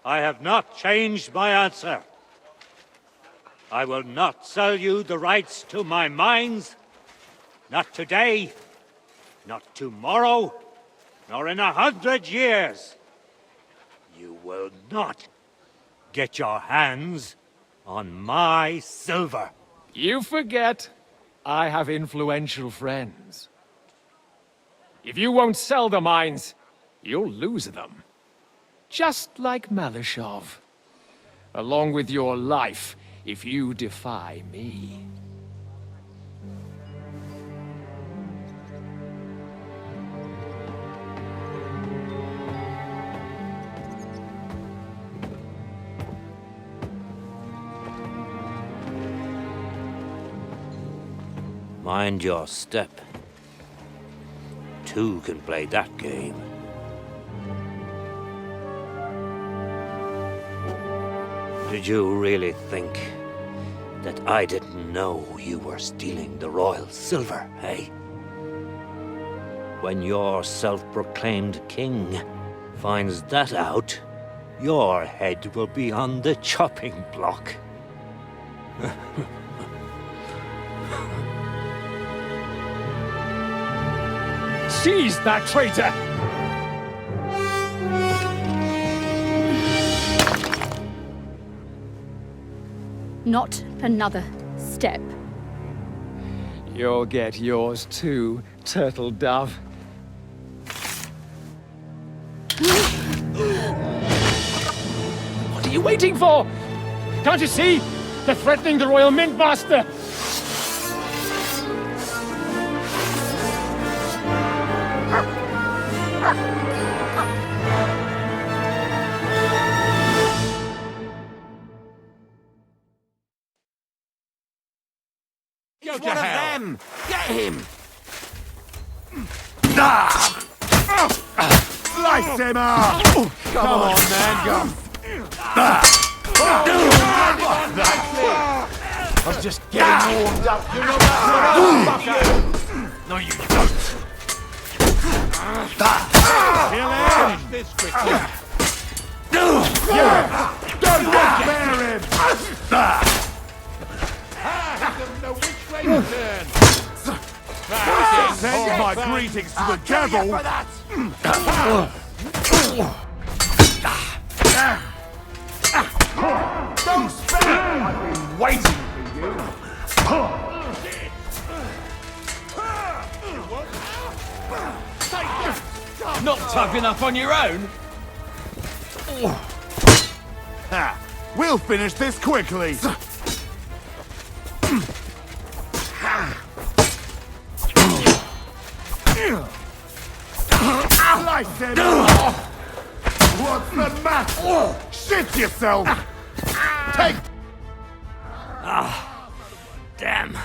I have not changed my answer. I will not sell you the rights to my mines. Not today, not tomorrow, nor in 100 years. You will not get your hands on my silver. You forget, I have influential friends. If you won't sell the mines, you'll lose them. Just like Malashov. Along with your life, if you defy me. Mind your step. Two can play that game. Did you really think that I didn't know you were stealing the royal silver, eh? When your self-proclaimed king finds that out, your head will be on the chopping block. Seize that traitor! Not another step. You'll get yours too, turtle dove. What are you waiting for? Can't you see? They're threatening the Royal Mint Master! He's one of them! Get him! Slice him up! Come on, man, go! I'm just getting warmed up. You're not that. No, you don't. Kill him! Don't bear him! Send my greetings to the devil! Don't spare! I've been waiting for you! Not tough enough on your own? We'll finish this quickly! Slice him! What's the matter? Shit yourself! Take... Damn.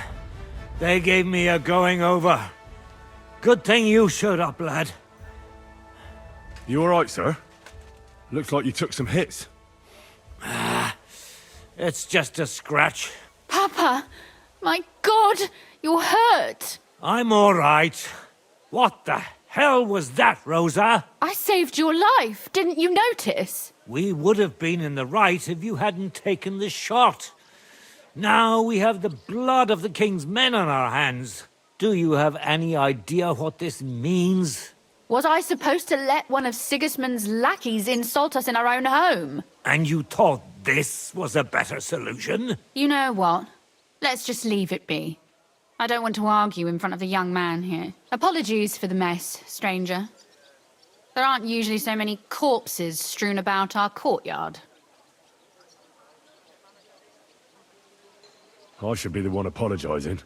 They gave me a going over. Good thing you showed up, lad. You alright, sir? Looks like you took some hits. It's just a scratch. Papa! My God! You're hurt! I'm all right. What the hell was that, Rosa? I saved your life, didn't you notice? We would have been in the right if you hadn't taken the shot. Now we have the blood of the king's men on our hands. Do you have any idea what this means? Was I supposed to let one of Sigismund's lackeys insult us in our own home? And you thought this was a better solution? You know what? Let's just leave it be. I don't want to argue in front of the young man here. Apologies for the mess, stranger. There aren't usually so many corpses strewn about our courtyard. I should be the one apologising.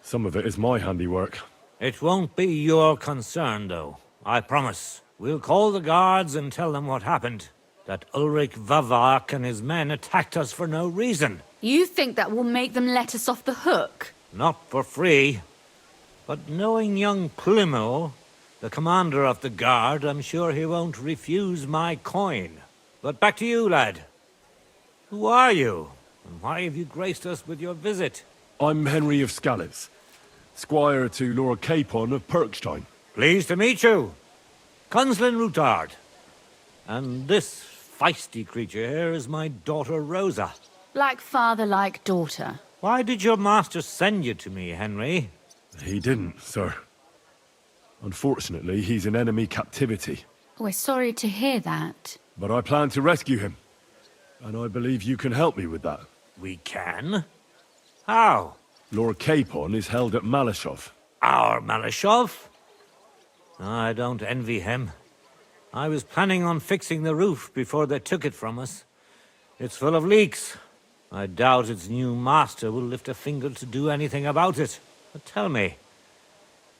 Some of it is my handiwork. It won't be your concern, though. I promise. We'll call the guards and tell them what happened. That Ulrich Vavak and his men attacked us for no reason. You think that will make them let us off the hook? Not for free. But knowing young Plymouth, the commander of the guard, I'm sure he won't refuse my coin. But back to you, lad. Who are you? And why have you graced us with your visit? I'm Henry of Scalitz, squire to Lord Capon of Perkstein. Pleased to meet you. Conslin Routard. And this feisty creature here is my daughter Rosa. Like father, like daughter. Why did your master send you to me, Henry? He didn't, sir. Unfortunately, he's in enemy captivity. We're sorry to hear that. But I plan to rescue him. And I believe you can help me with that. We can? How? Lord Capon is held at Malashov. Our Malashov? I don't envy him. I was planning on fixing the roof before they took it from us. It's full of leaks. I doubt its new master will lift a finger to do anything about it. But tell me,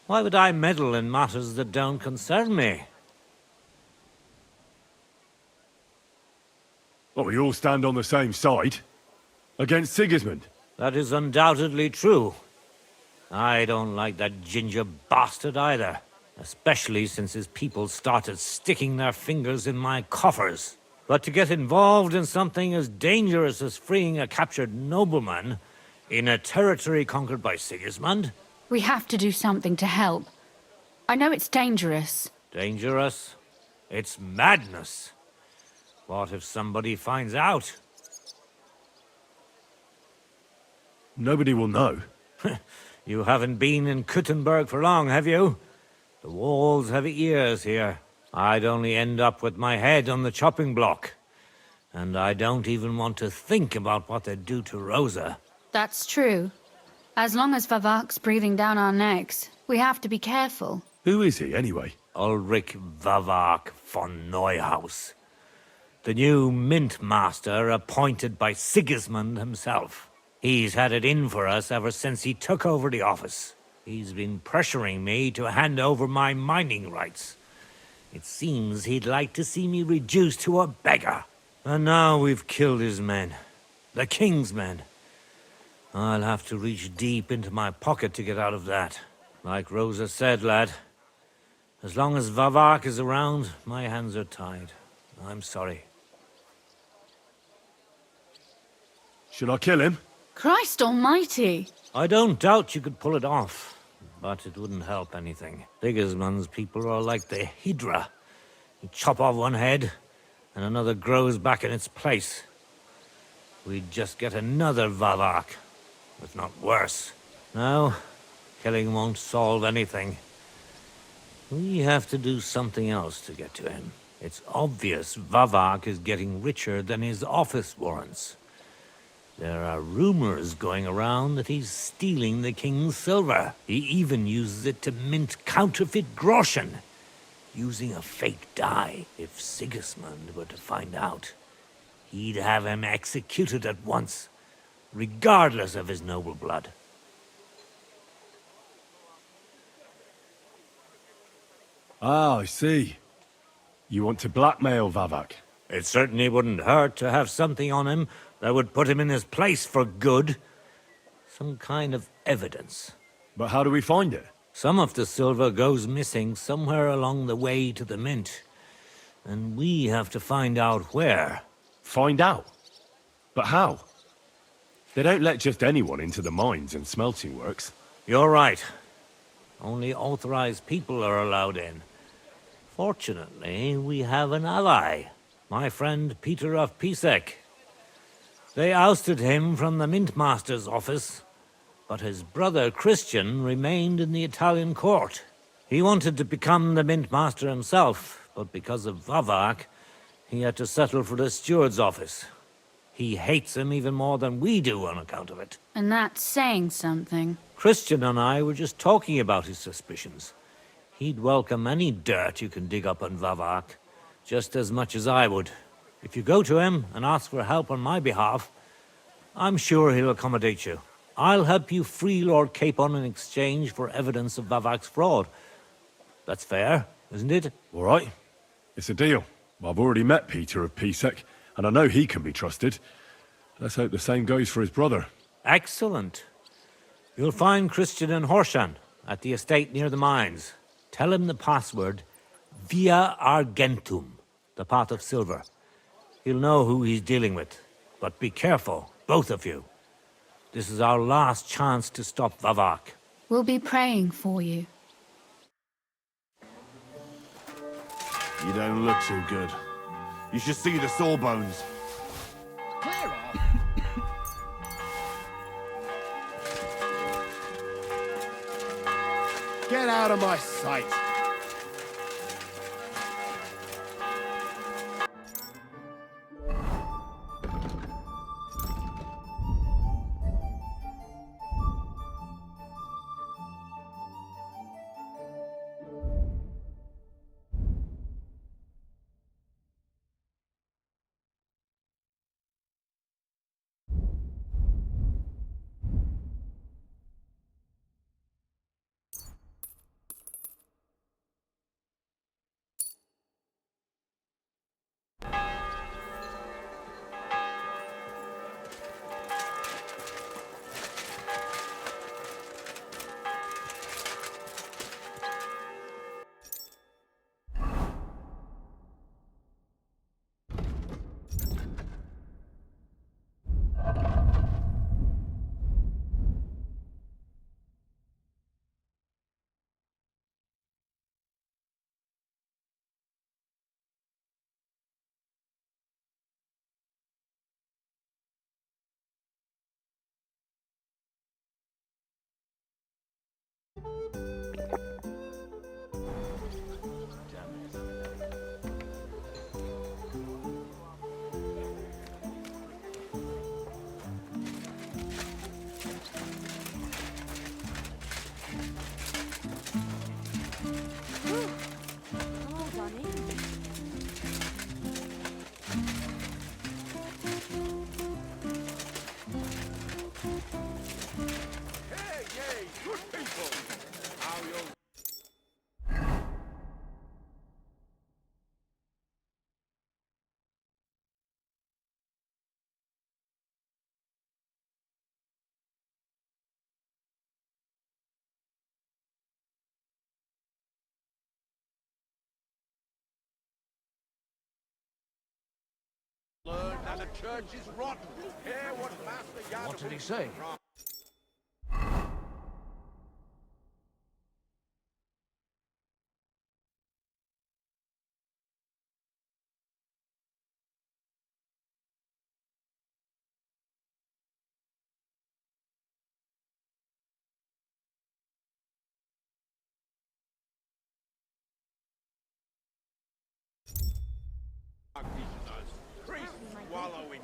why would I meddle in matters that don't concern me? Well, we all stand on the same side. Against Sigismund. That is undoubtedly true. I don't like that ginger bastard either. Especially since his people started sticking their fingers in my coffers. But to get involved in something as dangerous as freeing a captured nobleman in a territory conquered by Sigismund? We have to do something to help. I know it's dangerous. Dangerous? It's madness. What if somebody finds out? Nobody will know. You haven't been in Kuttenberg for long, have you? The walls have ears here. I'd only end up with my head on the chopping block. And I don't even want to think about what they'd do to Rosa. That's true. As long as Vavak's breathing down our necks, we have to be careful. Who is he, anyway? Ulrich Vavak von Neuhaus. The new mint master appointed by Sigismund himself. He's had it in for us ever since he took over the office. He's been pressuring me to hand over my mining rights. It seems he'd like to see me reduced to a beggar. And now we've killed his men. The king's men. I'll have to reach deep into my pocket to get out of that. Like Rosa said, lad, as long as Vavak is around, my hands are tied. I'm sorry. Should I kill him? Christ almighty! I don't doubt you could pull it off, but it wouldn't help anything. Sigismund's people are like the Hydra. You chop off one head, and another grows back in its place. We'd just get another Vavak, if not worse. No, killing won't solve anything. We have to do something else to get to him. It's obvious Vavak is getting richer than his office warrants. There are rumors going around that he's stealing the king's silver. He even uses it to mint counterfeit groschen, using a fake dye. If Sigismund were to find out, he'd have him executed at once, regardless of his noble blood. Ah, I see. You want to blackmail Vavak? It certainly wouldn't hurt to have something on him that would put him in his place for good. Some kind of evidence. But how do we find it? Some of the silver goes missing somewhere along the way to the mint. And we have to find out where. Find out? But how? They don't let just anyone into the mines and smelting works. You're right. Only authorized people are allowed in. Fortunately, we have an ally. My friend Peter of Pisek. They ousted him from the Mintmaster's office, but his brother Christian remained in the Italian court. He wanted to become the Mintmaster himself, but because of Vavak, he had to settle for the steward's office. He hates him even more than we do on account of it. And that's saying something. Christian and I were just talking about his suspicions. He'd welcome any dirt you can dig up on Vavak, just as much as I would. If you go to him and ask for help on my behalf, I'm sure he'll accommodate you. I'll help you free Lord Capon in exchange for evidence of Vavak's fraud. That's fair, isn't it? All right. It's a deal. I've already met Peter of Pisek, and I know he can be trusted. Let's hope the same goes for his brother. Excellent. You'll find Christian and Horshan at the estate near the mines. Tell him the password, Via Argentum, the pot of silver. He'll know who he's dealing with. But be careful, both of you. This is our last chance to stop Vavak. We'll be praying for you. You don't look too good. You should see the sawbones. Clear off. Get out of my sight. Learn that the church is rotten. Hear what Master Yarn. What did he say? Priests wallowing.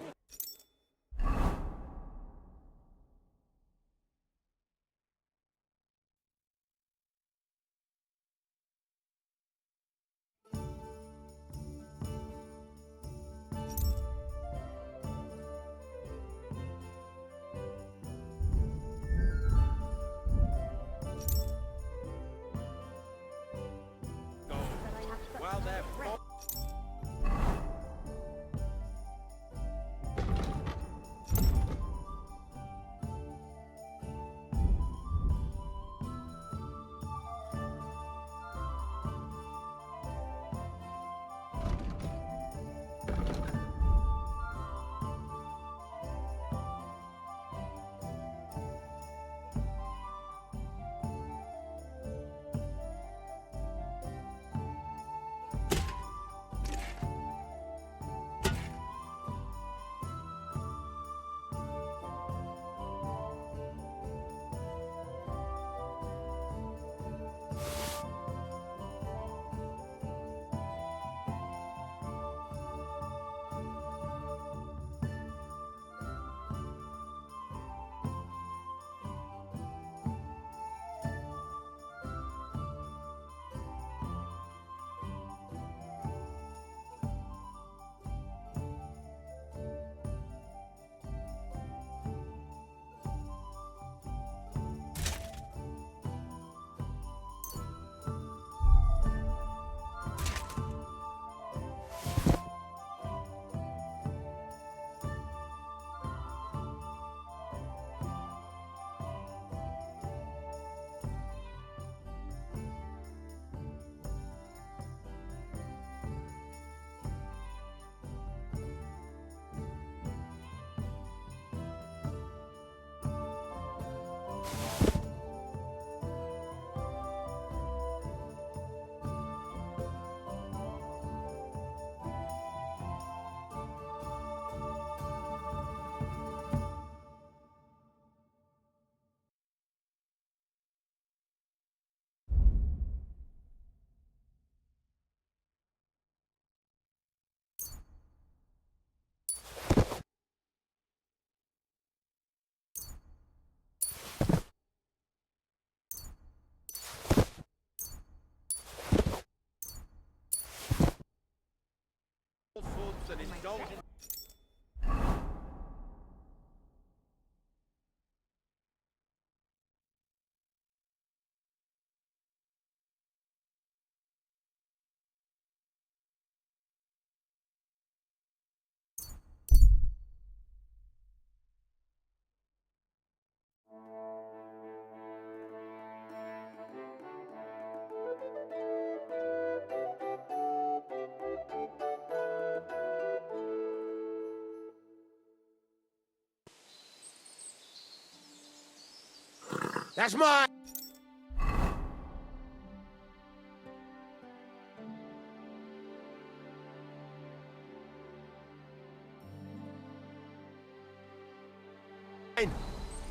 That's mine!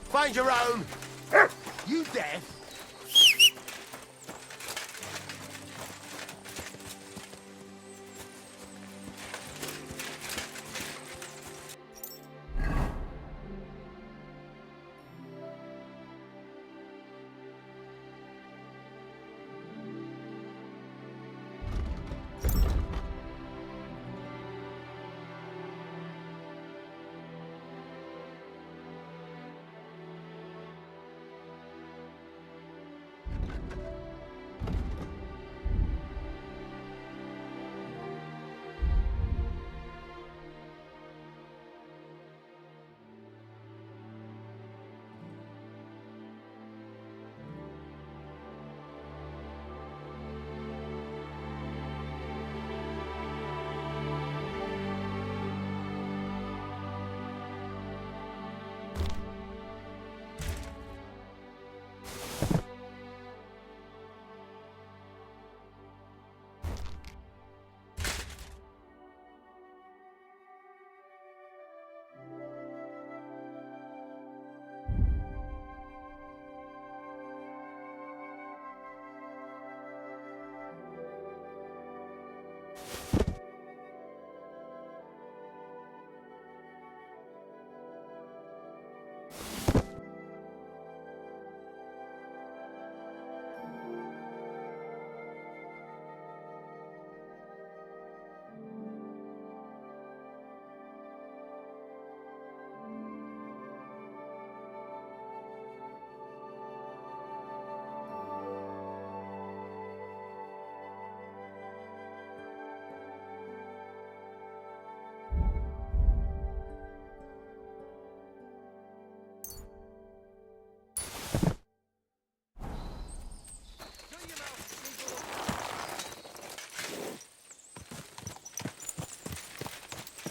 Find your own! You deaf?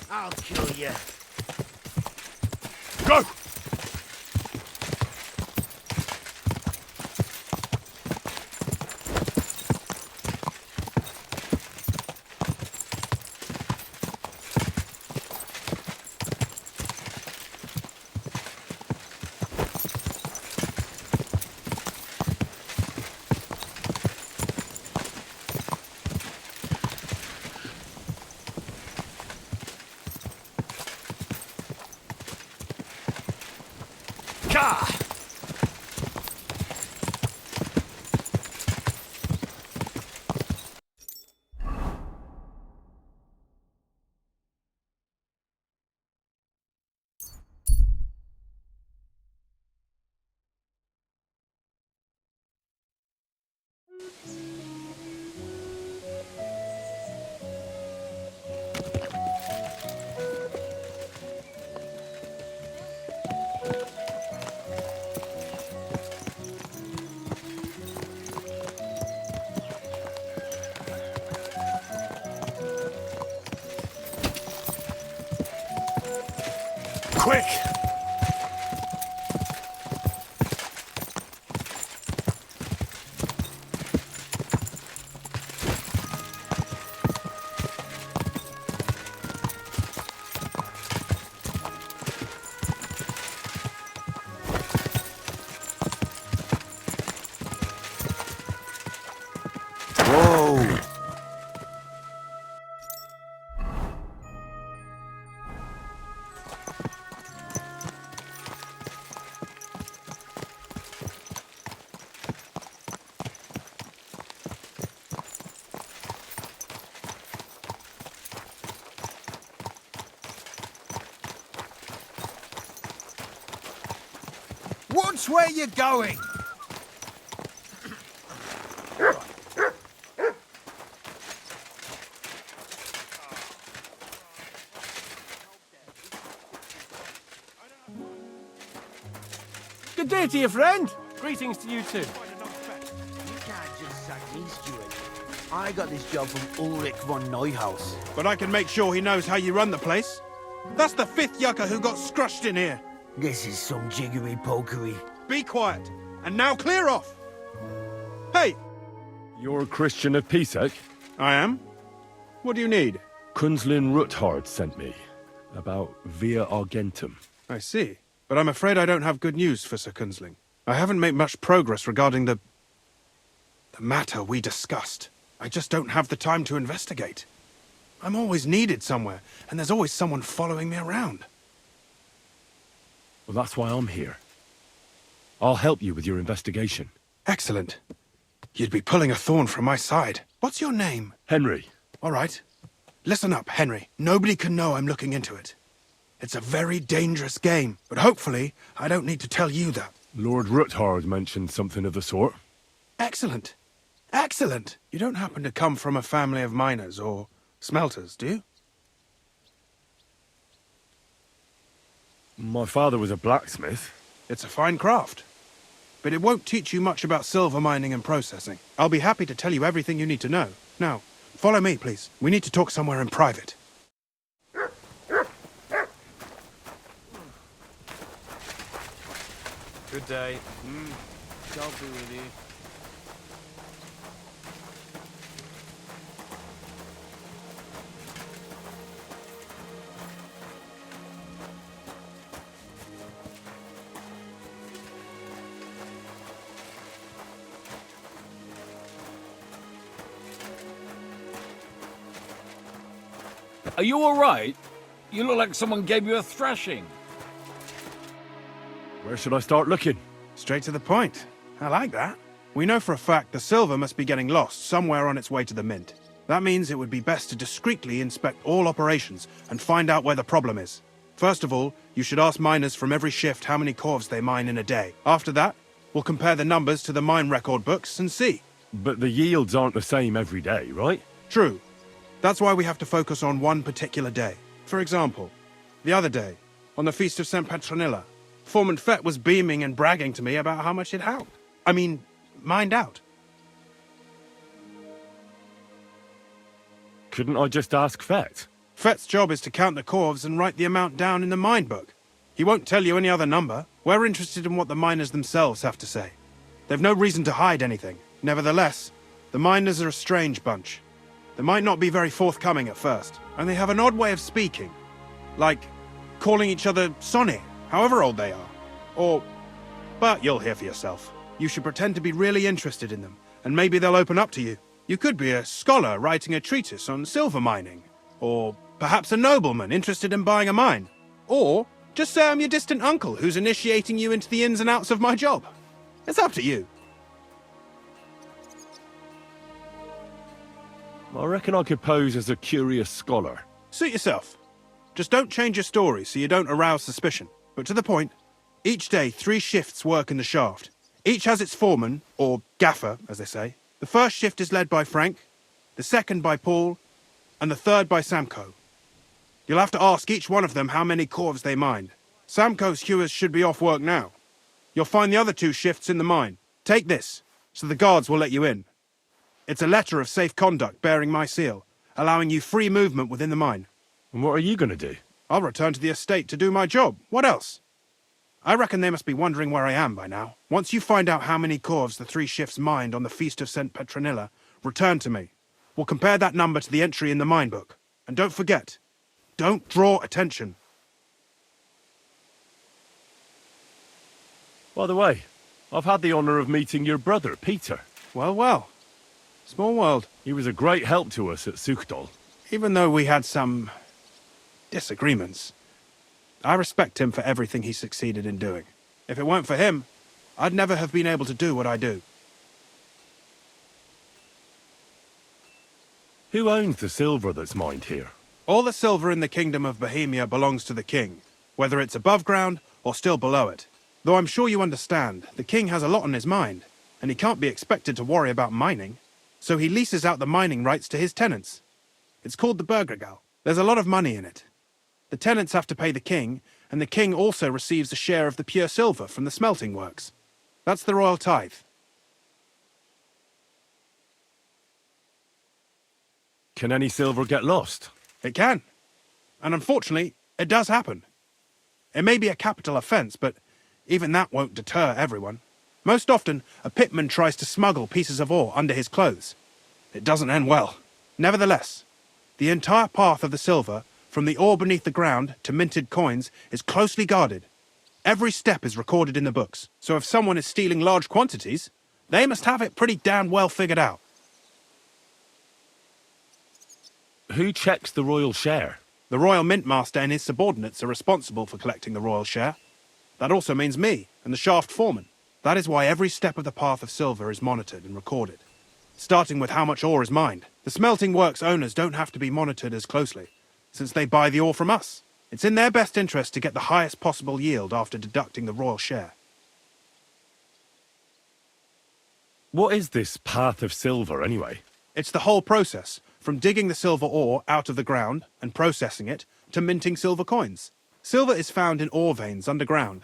I'll kill you. Go! Quick! Whoa! Watch where you're going! Good day to you, friend. Greetings to you too. You can't just sack me, Steward. I got this job from Ulrich von Neuhaus. But I can make sure he knows how you run the place. That's the 5th yucca who got scrushed in here. This is some jiggery-pokery. Be quiet, And now clear off! Hey! You're a Christian of Pisek? I am? What do you need? Kunzlin Ruthard sent me. About Via Argentum. I see. But I'm afraid I don't have good news for Sir Kunzling. I haven't made much progress regarding the matter we discussed. I just don't have the time to investigate. I'm always needed somewhere, and there's always someone following me around. Well, that's why I'm here. I'll help you with your investigation. Excellent. You'd be pulling a thorn from my side. What's your name? Henry. All right. Listen up, Henry. Nobody can know I'm looking into it. It's a very dangerous game, but hopefully I don't need to tell you that. Lord Ruthard mentioned something of the sort. Excellent. Excellent. You don't happen to come from a family of miners or smelters, do you? My father was a blacksmith. It's a fine craft. But it won't teach you much about silver mining and processing. I'll be happy to tell you everything you need to know. Now, follow me, please. We need to talk somewhere in private. Good day. I'll be with you. Are you all right? You look like someone gave you a thrashing. Where should I start looking? Straight to the point. I like that. We know for a fact the silver must be getting lost somewhere on its way to the mint. That means it would be best to discreetly inspect all operations and find out where the problem is. First of all, you should ask miners from every shift how many corves they mine in a day. After that, we'll compare the numbers to the mine record books and see. But the yields aren't the same every day, right? True. That's why we have to focus on one particular day. For example, the other day, on the Feast of St. Petronilla, Foreman Fett was beaming and bragging to me about how much it helped. Mined out. Couldn't I just ask Fett? Fett's job is to count the corves and write the amount down in the mine book. He won't tell you any other number. We're interested in what the miners themselves have to say. They've no reason to hide anything. Nevertheless, the miners are a strange bunch. They might not be very forthcoming at first, and they have an odd way of speaking. Like calling each other Sonny, however old they are. But you'll hear for yourself. You should pretend to be really interested in them, and maybe they'll open up to you. You could be a scholar writing a treatise on silver mining, or perhaps a nobleman interested in buying a mine. Or just say I'm your distant uncle who's initiating you into the ins and outs of my job. It's up to you. I reckon I could pose as a curious scholar. Suit yourself. Just don't change your story so you don't arouse suspicion. But to the point, each day 3 shifts work in the shaft. Each has its foreman, or gaffer, as they say. The first shift is led by Frank, the second by Paul, and the third by Samko. You'll have to ask each one of them how many corves they mined. Samko's hewers should be off work now. You'll find the other 2 shifts in the mine. Take this, so the guards will let you in. It's a letter of safe conduct bearing my seal, allowing you free movement within the mine. And what are you going to do? I'll return to the estate to do my job. What else? I reckon they must be wondering where I am by now. Once you find out how many corves the 3 shifts mined on the Feast of St. Petronilla, return to me. We'll compare that number to the entry in the mine book. And don't forget, don't draw attention. By the way, I've had the honour of meeting your brother, Peter. Well, well. Small world. He was a great help to us at Suchdol. Even though we had some disagreements, I respect him for everything he succeeded in doing. If it weren't for him, I'd never have been able to do what I do. Who owns the silver that's mined here? All the silver in the Kingdom of Bohemia belongs to the king, whether it's above ground or still below it. Though I'm sure you understand, the king has a lot on his mind, and he can't be expected to worry about mining. So he leases out the mining rights to his tenants. It's called the Burgergal. There's a lot of money in it. The tenants have to pay the king, and the king also receives a share of the pure silver from the smelting works. That's the royal tithe. Can any silver get lost? It can. And unfortunately, it does happen. It may be a capital offense, but even that won't deter everyone. Most often, a pitman tries to smuggle pieces of ore under his clothes. It doesn't end well. Nevertheless, the entire path of the silver, from the ore beneath the ground to minted coins, is closely guarded. Every step is recorded in the books, so if someone is stealing large quantities, they must have it pretty damn well figured out. Who checks the royal share? The Royal Mintmaster and his subordinates are responsible for collecting the royal share. That also means me and the shaft foreman. That is why every step of the path of silver is monitored and recorded. Starting with how much ore is mined. The smelting works owners don't have to be monitored as closely, since they buy the ore from us. It's in their best interest to get the highest possible yield after deducting the royal share. What is this path of silver, anyway? It's the whole process, from digging the silver ore out of the ground and processing it, to minting silver coins. Silver is found in ore veins underground.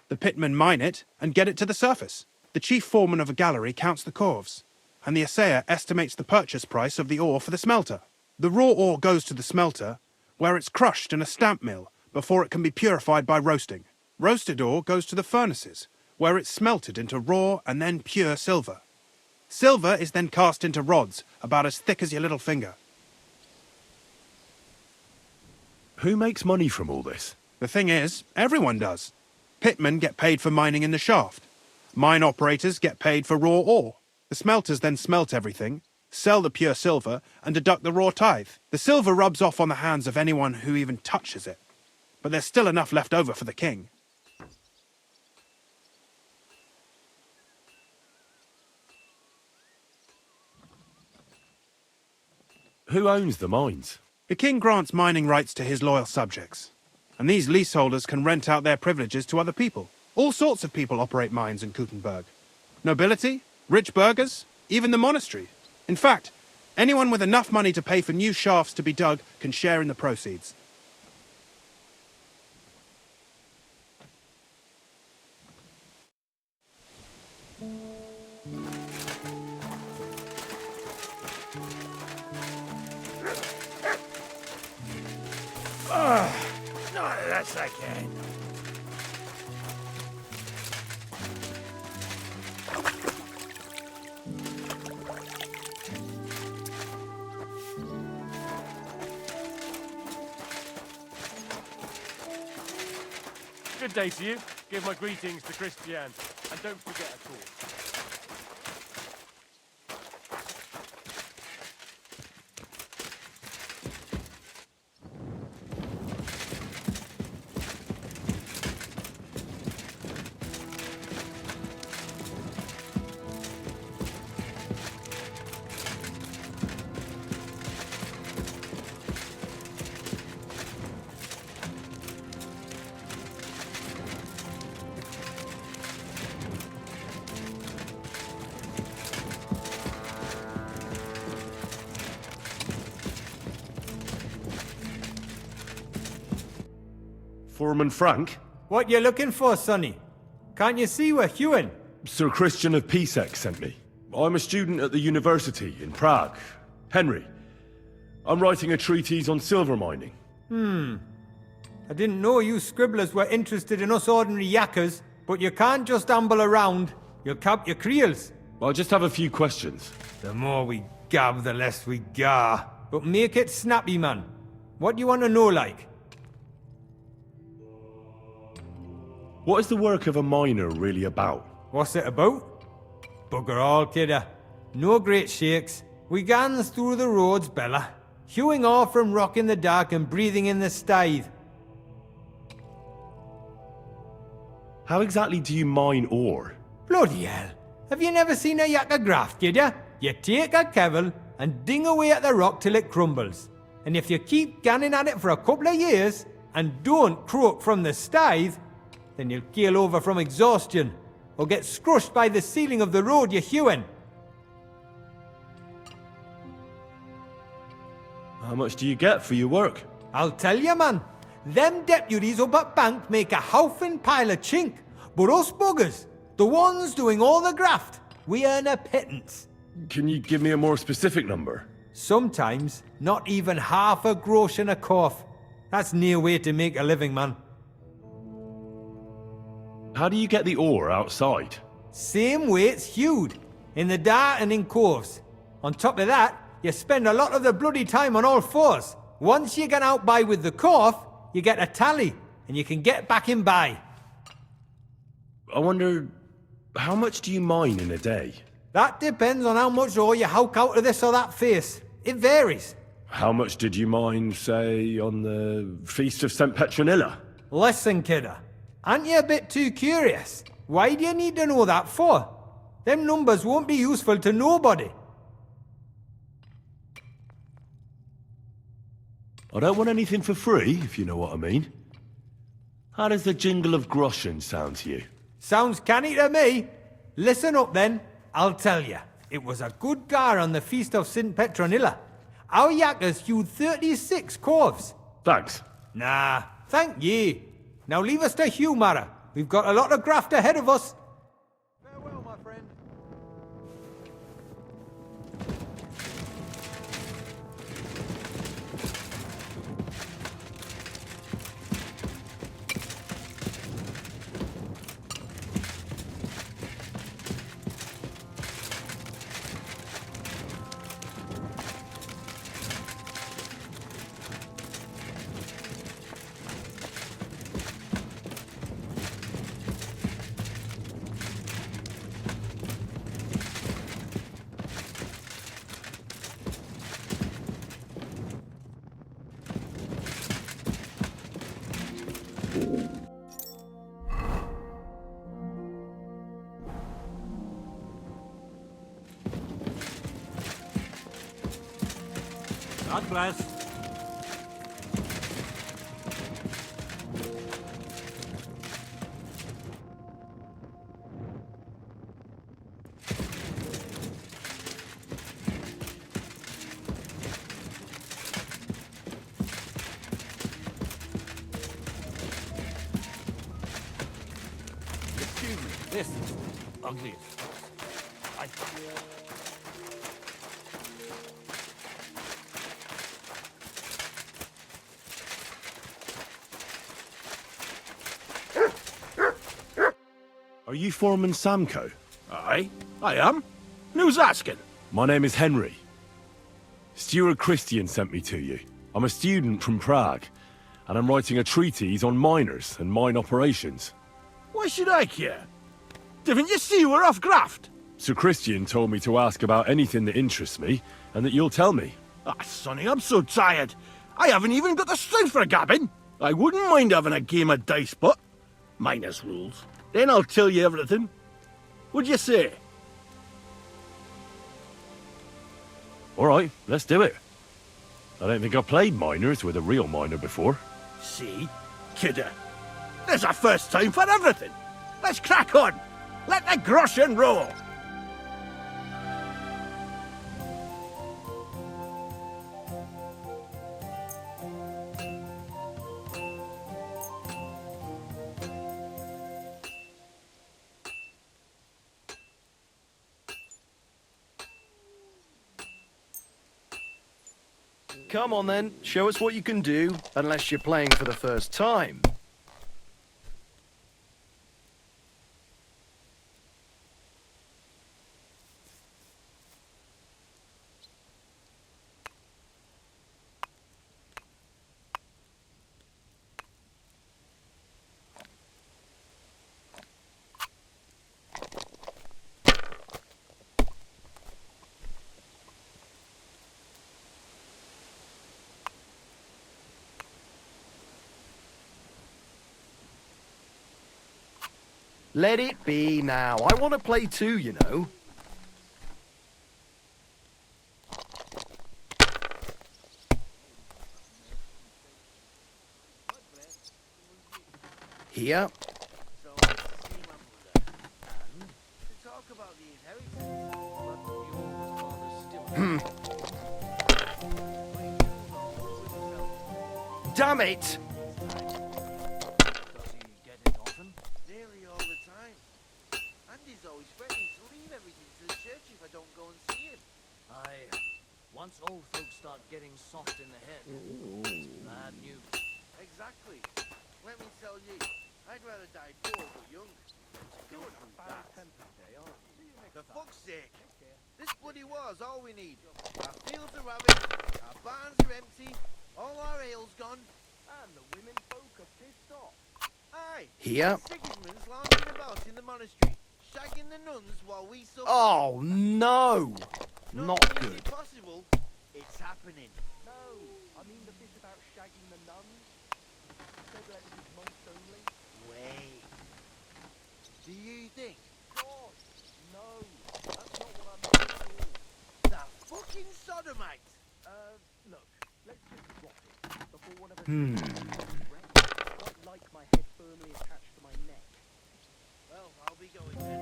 The pitmen mine it and get it to the surface. The chief foreman of a gallery counts the corves, and the assayer estimates the purchase price of the ore for the smelter. The raw ore goes to the smelter, where it's crushed in a stamp mill before it can be purified by roasting. Roasted ore goes to the furnaces, where it's smelted into raw and then pure silver. Silver is then cast into rods about as thick as your little finger. Who makes money from all this? The thing is, everyone does. Pitmen get paid for mining in the shaft. Mine operators get paid for raw ore. The smelters then smelt everything, sell the pure silver, and deduct the raw tithe. The silver rubs off on the hands of anyone who even touches it. But there's still enough left over for the king. Who owns the mines? The king grants mining rights to his loyal subjects, and these leaseholders can rent out their privileges to other people. All sorts of people operate mines in Kuttenberg. Nobility, rich burghers, even the monastery. In fact, anyone with enough money to pay for new shafts to be dug can share in the proceeds. Not unless I can. Good day to you. Give my greetings to Christian, and don't forget a call. Foreman Frank? What you looking for, Sonny? Can't you see we're hewing? Sir Christian of Pisek sent me. I'm a student at the university in Prague. Henry. I'm writing a treatise on silver mining. I didn't know you scribblers were interested in us ordinary yakkers, but you can't just amble around. You'll cap your creels. I just have a few questions. The more we gab, the less we gar. But make it snappy, man. What do you want to know, like? What is the work of a miner really about? What's it about? Bugger all, kidder. No great shakes. We gans through the roads, Bella. Hewing off from rock in the dark and breathing in the stithe. How exactly do you mine ore? Bloody hell. Have you never seen a yakker graft, kidder? You take a kevel and ding away at the rock till it crumbles. And if you keep ganning at it for a couple of years and don't croak from the stithe, then you'll keel over from exhaustion or get scrushed by the ceiling of the road you're hewing. How much do you get for your work? I'll tell you, man. Them deputies up at bank make a howfin pile of chink. But us buggers, the ones doing all the graft, we earn a pittance. Can you give me a more specific number? Sometimes, not even half a grosh and a cough. That's near way to make a living, man. How do you get the ore outside? Same way it's hewed, in the dark and in coves. On top of that, you spend a lot of the bloody time on all fours. Once you get out by with the corf, you get a tally, and you can get back in by. I wonder, how much do you mine in a day? That depends on how much ore you howk out of this or that face. It varies. How much did you mine, say, on the Feast of St. Petronilla? Listen, kidder. Aren't you a bit too curious? Why do you need to know that for? Them numbers won't be useful to nobody. I don't want anything for free, if you know what I mean. How does the jingle of groschen sound to you? Sounds canny to me. Listen up then. I'll tell you. It was a good gar on the Feast of St. Petronilla. Our yakkers hewed 36 corves. Thanks. Nah, thank ye. Now leave us to hew, Mara. We've got a lot of graft ahead of us. Farewell, my friend. God bless. Excuse me, this is ugly. Are you Foreman Samco? Aye, I am. And who's asking? My name is Henry. Steward Christian sent me to you. I'm a student from Prague, and I'm writing a treatise on miners and mine operations. Why should I care? Didn't you see we're off graft? Sir Christian told me to ask about anything that interests me, and that you'll tell me. Ah, Sonny, I'm so tired. I haven't even got the strength for gabbing. I wouldn't mind having a game of dice, but minus rules. Then I'll tell you everything. What'd you say? All right, let's do it. I don't think I've played miners with a real miner before. See? Kidder. There's a first time for everything. Let's crack on. Let the groschen roll. Come on then, show us what you can do, unless you're playing for the first time. Let it be now. I want to play too, you know. Here. Damn it! Once old folks start getting soft in the head, it's bad news. Exactly. Let me tell you, I'd rather die poor but young. Go and do that. sake. This bloody war's all we need. Our fields are ravaged, our barns are empty, all our ale's gone. And the women folk are pissed off. Aye. Here. Sigismund's lounging about in the monastery, shagging the nuns while we suffer. Oh, no. Not only is good. it possible, it's happening. No, I mean the bit about shagging the nuns. Said that it was monks only. Wait. Do you think? God, no. That's not what I meant at all. That fucking sodomite! Look, let's just drop it before one of us quite like my head firmly attached to my neck. Well, I'll be going then.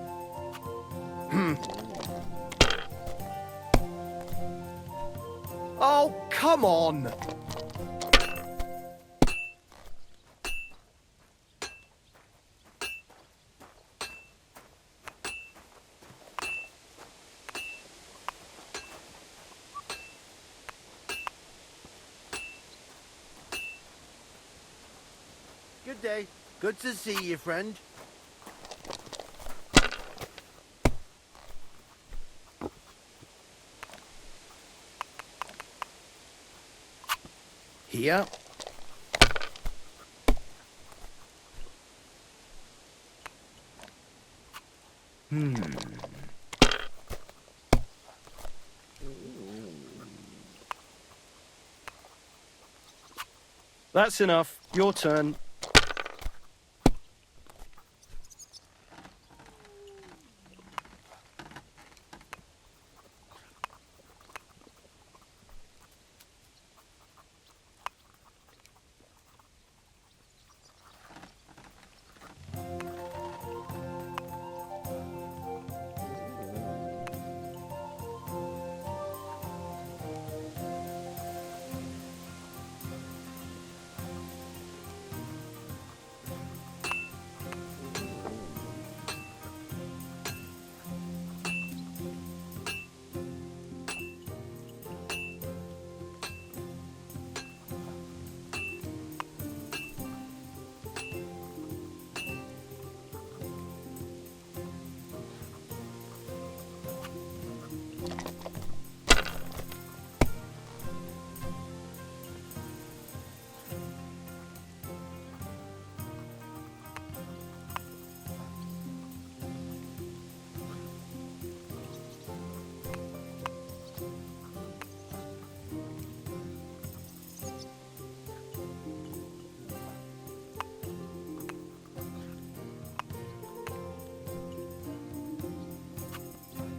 Oh, come on. Good day. Good to see you, friend. Here. That's enough. Your turn.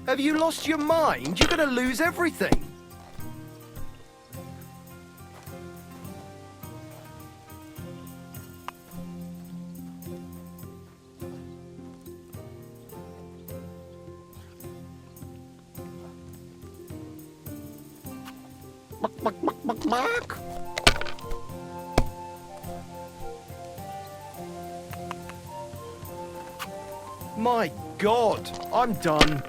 Have you lost your mind? You're going to lose everything. Mark. My God, I'm done.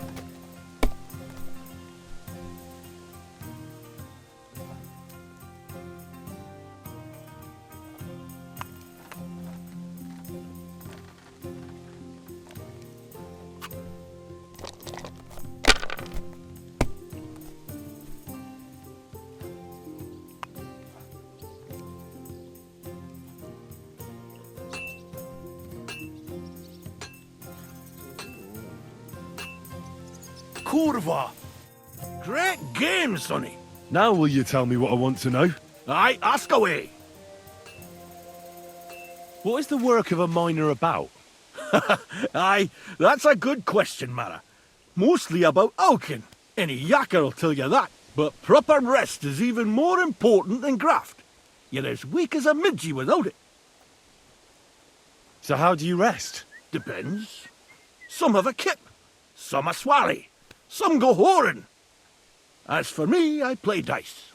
Kurva! Great game, sonny. Now will you tell me what I want to know? Aye, ask away. What is the work of a miner about? Aye, that's a good question, Mara. Mostly about Alkin. Any yakker'll tell you that. But proper rest is even more important than graft. You're as weak as a midgie without it. So how do you rest? Depends. Some have a kip, some a swally, some go whoring. As for me, I play dice.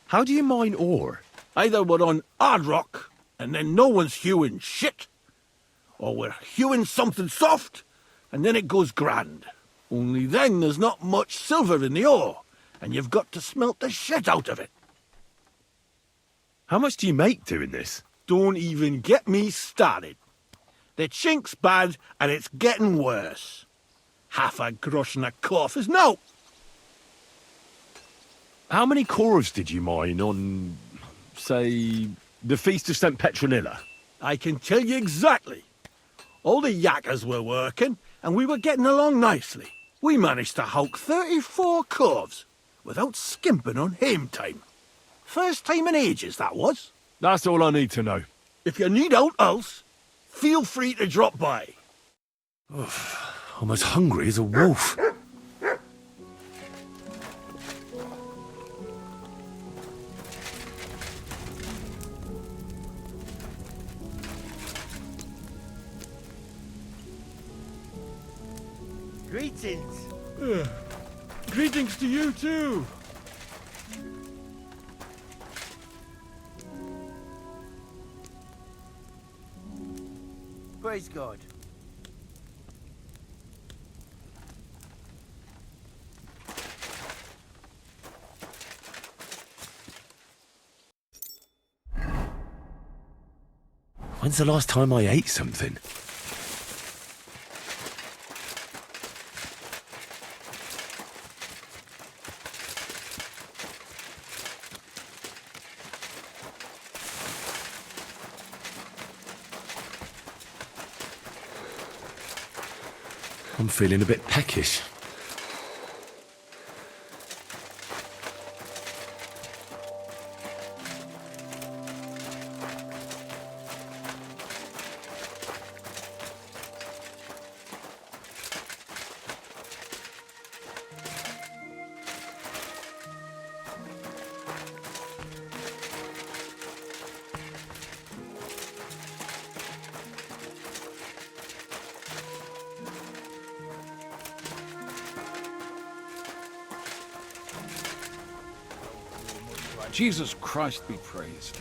How do you mine ore? Either we're on hard rock, and then no one's hewing shit, or we're hewing something soft, and then it goes grand. Only then there's not much silver in the ore, and you've got to smelt the shit out of it. How much do you make doing this? Don't even get me started. The chink's bad, and it's getting worse. Half a grosh and a cough is no. How many corves did you mine on, say, the Feast of St. Petronilla? I can tell you exactly. All the yakkers were working, and we were getting along nicely. We managed to hulk 34 corves, without skimping on hame time. First time in ages, that was. That's all I need to know. If you need aught else, feel free to drop by. I'm as hungry as a wolf. Greetings. Greetings to you too. Praise God. When's the last time I ate something? I'm feeling a bit peckish. Jesus Christ be praised.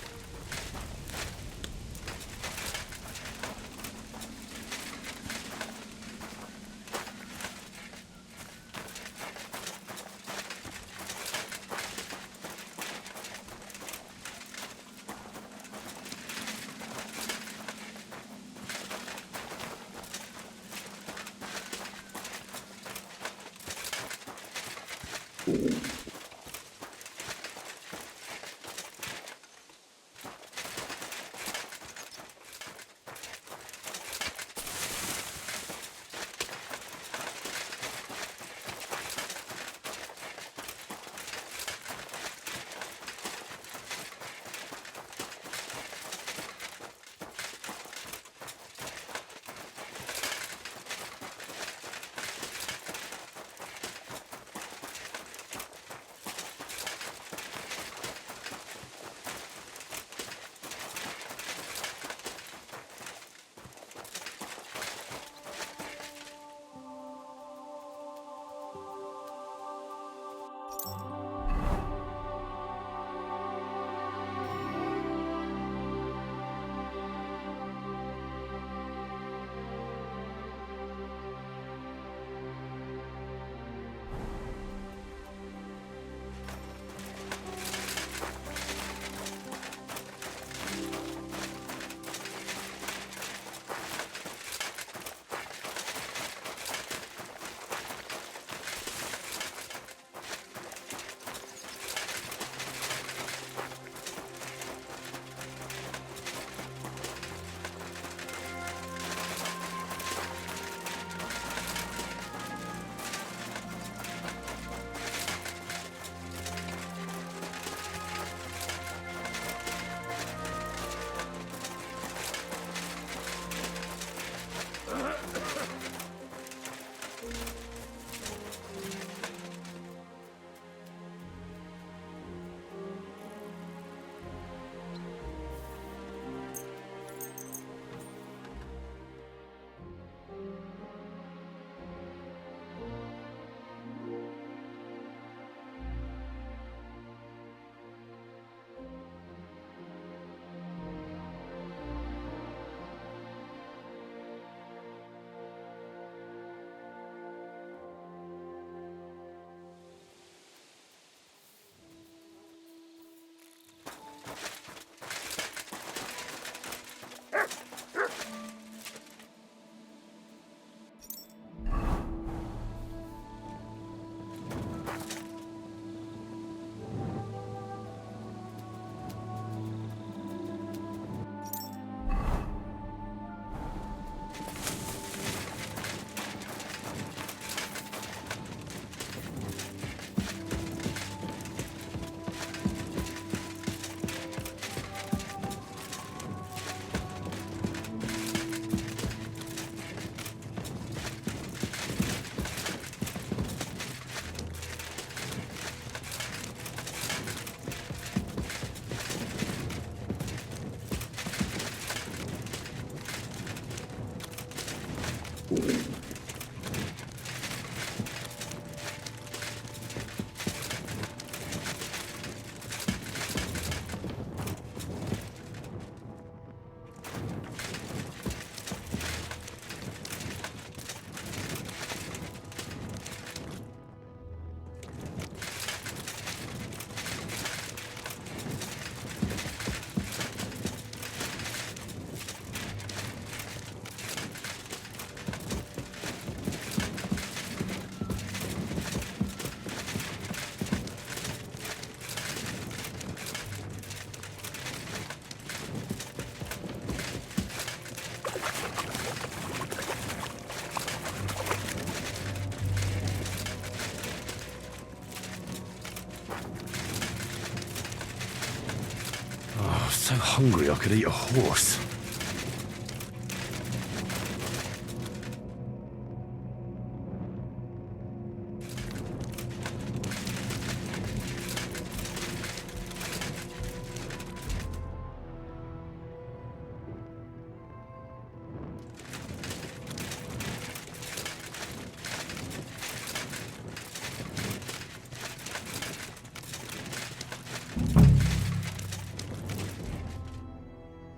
So hungry I could eat a horse.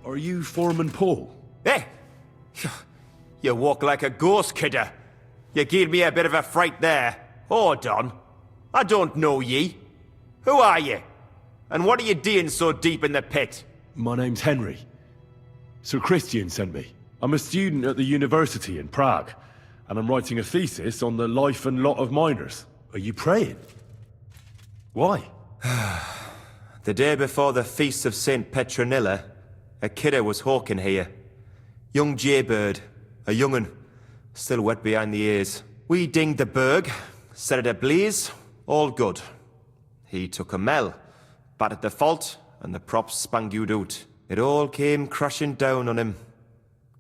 Are you Foreman Paul? Hey! You walk like a ghost, kidder. You gave me a bit of a fright there. Hold on. I don't know ye. Who are you? And what are you doing so deep in the pit? My name's Henry. Sir Christian sent me. I'm a student at the university in Prague, and I'm writing a thesis on the life and lot of miners. Are you praying? Why? The day before the feast of St. Petronilla, a kidder was hawking here. Young jaybird, a young'un, still wet behind the ears. We dinged the berg, set it ablaze, all good. He took a mell, battered the fault, and the props spangued out. It all came crashing down on him.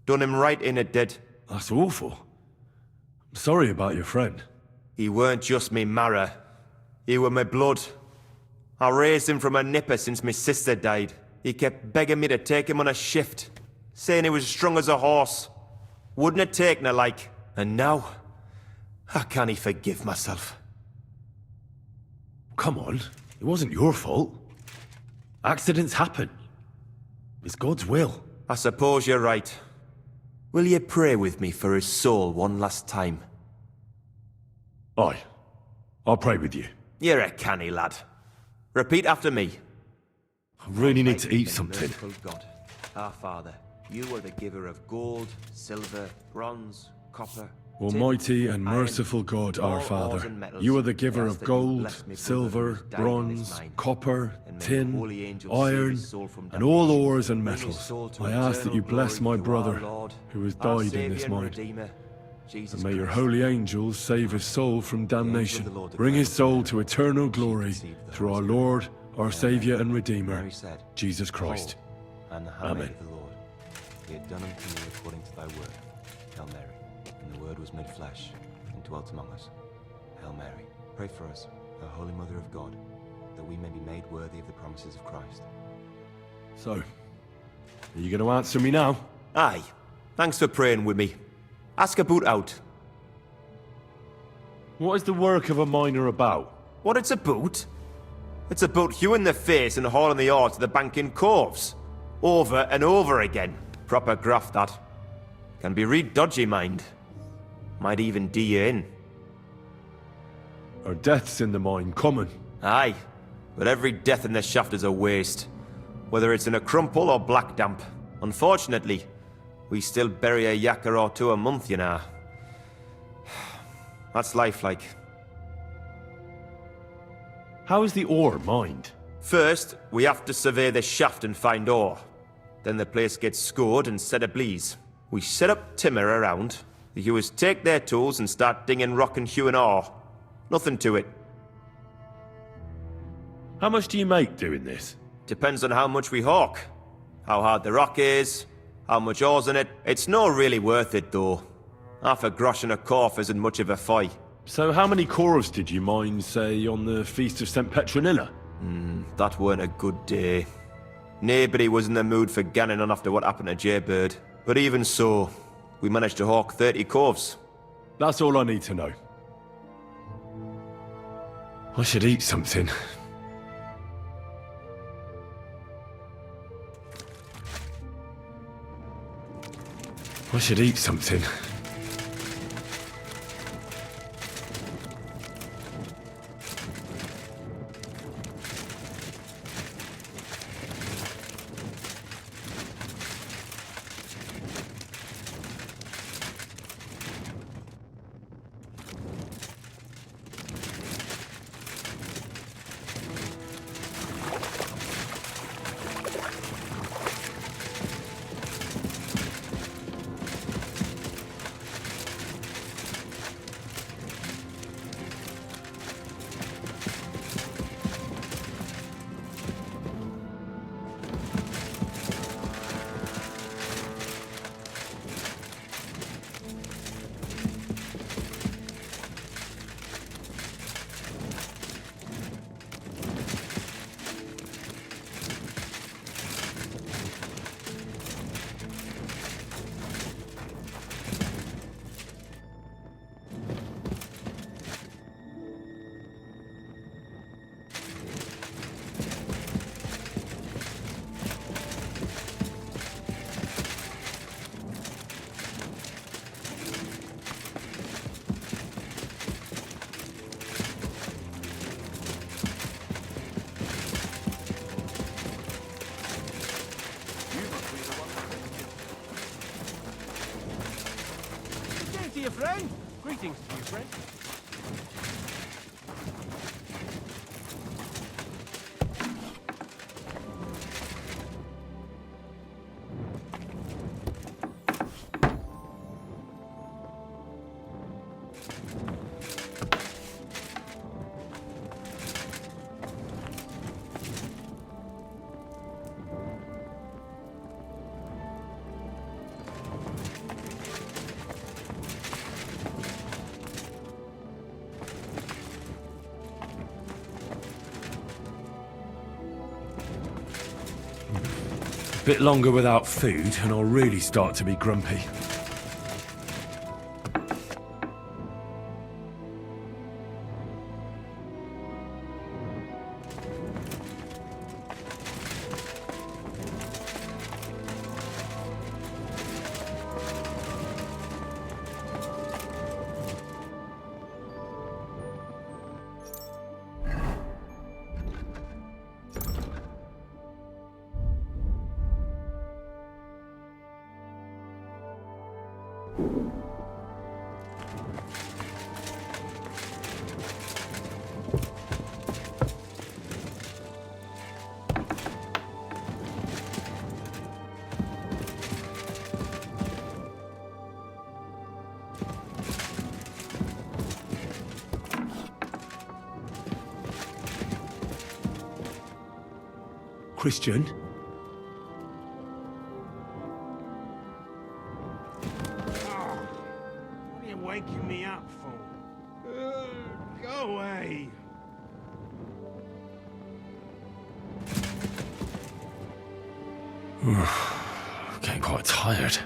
Done him right in, it did. That's awful. I'm sorry about your friend. He weren't just me marrow. He were my blood. I raised him from a nipper since my sister died. He kept begging me to take him on a shift, saying he was strong as a horse. Wouldn't it take no like. And now, I can't forgive myself. Come on, it wasn't your fault. Accidents happen. It's God's will. I suppose you're right. Will you pray with me for his soul one last time? Aye. I'll pray with you. You're a canny lad. Repeat after me. I really need to eat something. Merciful God, our Father, you are the giver of gold, silver, bronze, copper, Almighty and iron, merciful God, all our ores Father, and metals. you are the giver I ask of that you gold, bless me, brother, silver, who is dying in bronze, his mind. copper, And may the holy tin, angels save iron, his soul from and all damnation. ores and Bring his metals. soul to I ask that you eternal bless glory my through our brother, Lord, who has our died in Saviour this and mine. Redeemer, Jesus And may your Christ. holy angels save his soul from damnation. the Lord Bring his defend soul him. to eternal glory Receive the through our Holy Lord, our Saviour and Redeemer, Mary said, Jesus Christ. Behold, and the Amen. handmaid of the Lord. He had done unto me according to thy word. Hail Mary. And the word was made flesh and dwelt among us. Hail Mary. Pray for us, O Holy Mother of God, that we may be made worthy of the promises of Christ. So, are you going to answer me now? Aye. Thanks for praying with me. Ask a boot out. What is the work of a miner about? What it's about? It's about hewing the face and hauling the ore to the banking coves. Over and over again. Proper graft, that. Can be real dodgy, mind. Might even do you in. Are deaths in the mine common? Aye. But every death in the shaft is a waste. Whether it's in a crumple or black damp. Unfortunately, we still bury a yakka or two a month, you know. That's life like. How is the ore mined? First, we have to survey the shaft and find ore. Then the place gets scored and set ablaze. We set up timber around. The hewers take their tools and start dinging rock and hewing ore. Nothing to it. How much do you make doing this? Depends on how much we hawk. How hard the rock is, how much ore's in it. It's not really worth it, though. Half a grosh and a corf isn't much of a fight. So how many corves did you mine, say, on the Feast of St. Petronilla? That weren't a good day. Nobody was in the mood for ganning on after what happened to Jaybird. But even so, we managed to hawk 30 corves. That's all I need to know. I should eat something. I should eat something. Your friend? Greetings to you, friend. Bit longer without food, and I'll really start to be grumpy. Christian? What are you waking me up for? Go away. Getting quite tired.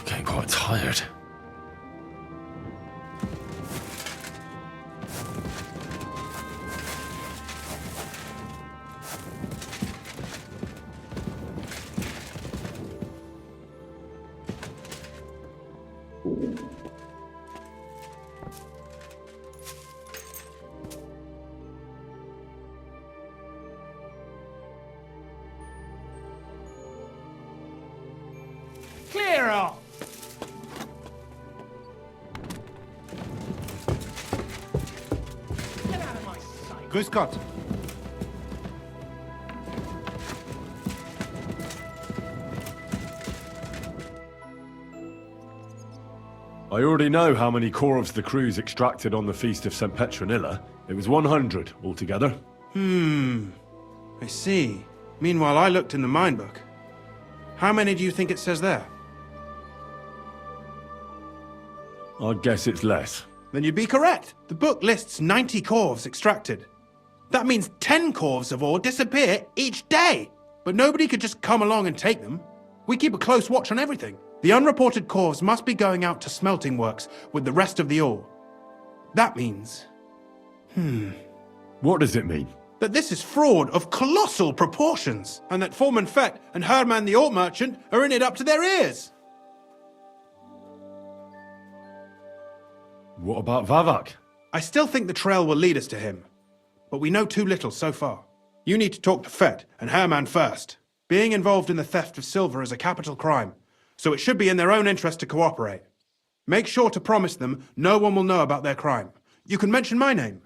Getting quite tired. Clear off! Get out of my sight! Grüß Gott. I already know how many corvs the crews extracted on the Feast of St. Petronilla. It was 100 altogether. I see. Meanwhile, I looked in the mine book. How many do you think it says there? I'd guess it's less. Then you'd be correct. The book lists 90 corves extracted. That means 10 corves of ore disappear each day. But nobody could just come along and take them. We keep a close watch on everything. The unreported corves must be going out to smelting works with the rest of the ore. That means... What does it mean? that this is fraud of colossal proportions, and that Foreman Fett and Herman the ore merchant are in it up to their ears. What about Vavak? I still think the trail will lead us to him, but we know too little so far. You need to talk to Fett and Herman first. Being involved in the theft of silver is a capital crime, so it should be in their own interest to cooperate. Make sure to promise them no one will know about their crime. You can mention my name.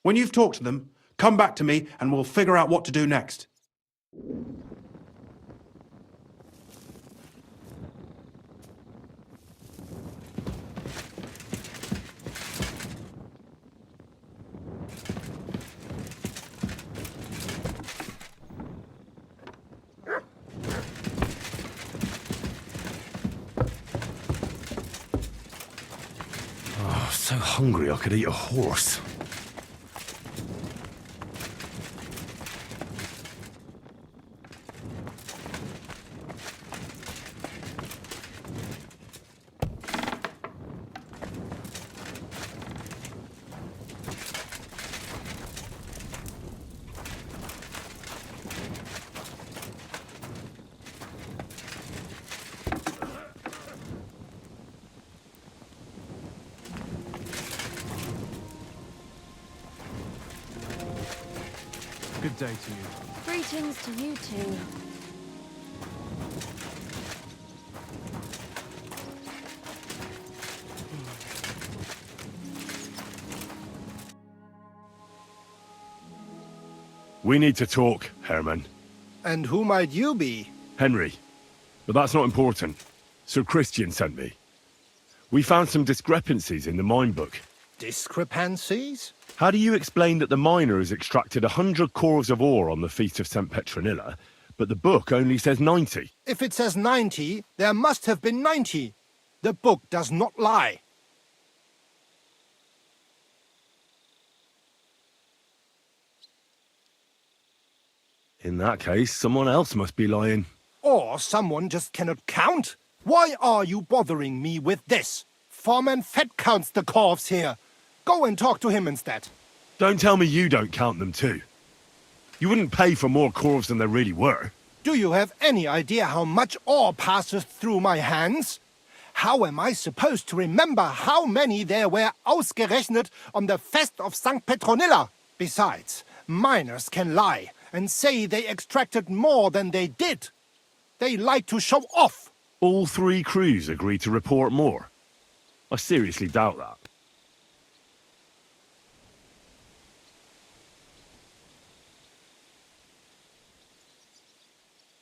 When you've talked to them, come back to me and we'll figure out what to do next. Oh, so hungry I could eat a horse. Good day to you. Greetings to you too. We need to talk, Herman. And who might you be? Henry. But that's not important. Sir Christian sent me. We found some discrepancies in the mine book. Discrepancies? How do you explain that the miner has extracted 100 corves of ore on the Feast of St. Petronilla, but the book only says 90? If it says 90, there must have been 90. The book does not lie. In that case, someone else must be lying. Or someone just cannot count. Why are you bothering me with this? Foreman Fett counts the corves here. Go and talk to him instead. Don't tell me you don't count them too. You wouldn't pay for more corves than there really were. Do you have any idea how much ore passes through my hands? How am I supposed to remember how many there were ausgerechnet on the Fest of St. Petronilla? Besides, miners can lie and say they extracted more than they did. They like to show off. All 3 crews agreed to report more. I seriously doubt that.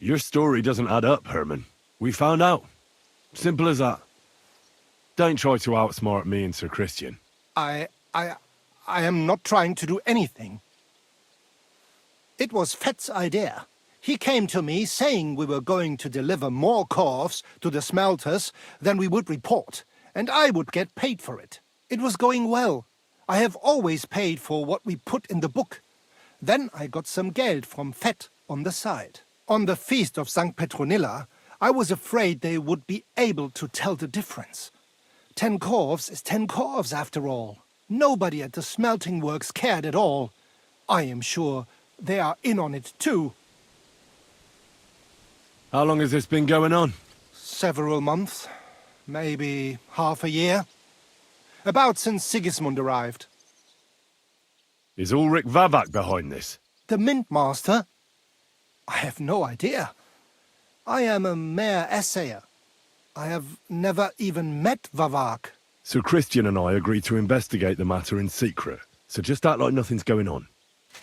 Your story doesn't add up, Herman. We found out. Simple as that. Don't try to outsmart me and Sir Christian. I am not trying to do anything. It was Fett's idea. He came to me saying we were going to deliver more corves to the smelters than we would report, and I would get paid for it. It was going well. I have always paid for what we put in the book. Then I got some geld from Fett on the side. On the Feast of St. Petronilla, I was afraid they would be able to tell the difference. 10 corves is 10 corves after all. Nobody at the smelting works cared at all. I am sure they are in on it too. How long has this been going on? Several months. Maybe half a year. About since Sigismund arrived. Is Ulrich Vavak behind this? The mint master? I have no idea. I am a mere assayer. I have never even met Vavak. Sir Christian and I agreed to investigate the matter in secret, so just act like nothing's going on.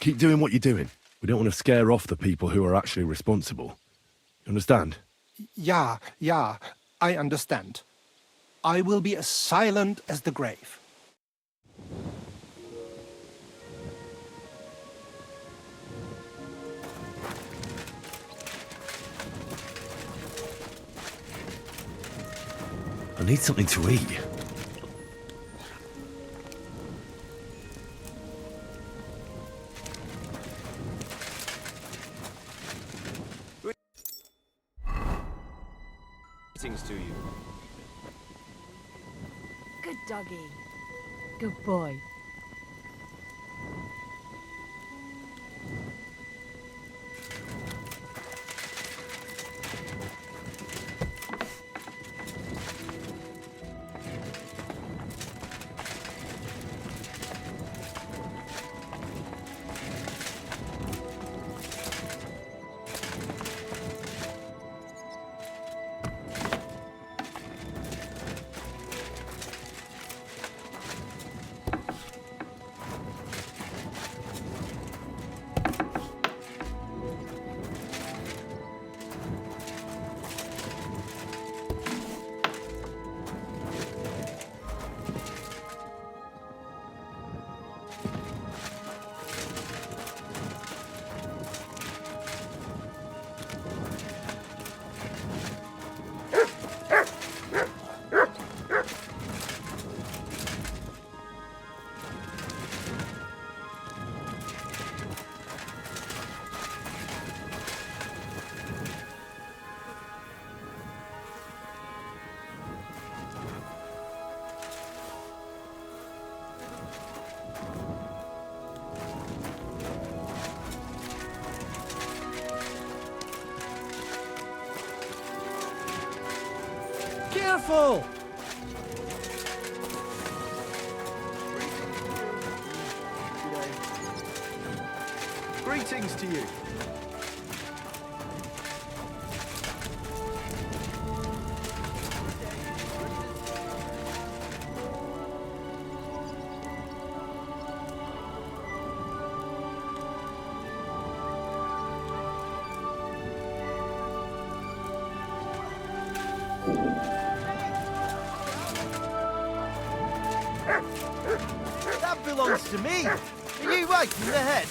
Keep doing what you're doing. We don't want to scare off the people who are actually responsible. You understand? Yeah, I understand. I will be as silent as the grave. I need something to eat. Greetings to you. Good doggy. Good boy. Careful! Greetings to you. That belongs to me! Are you right in the head?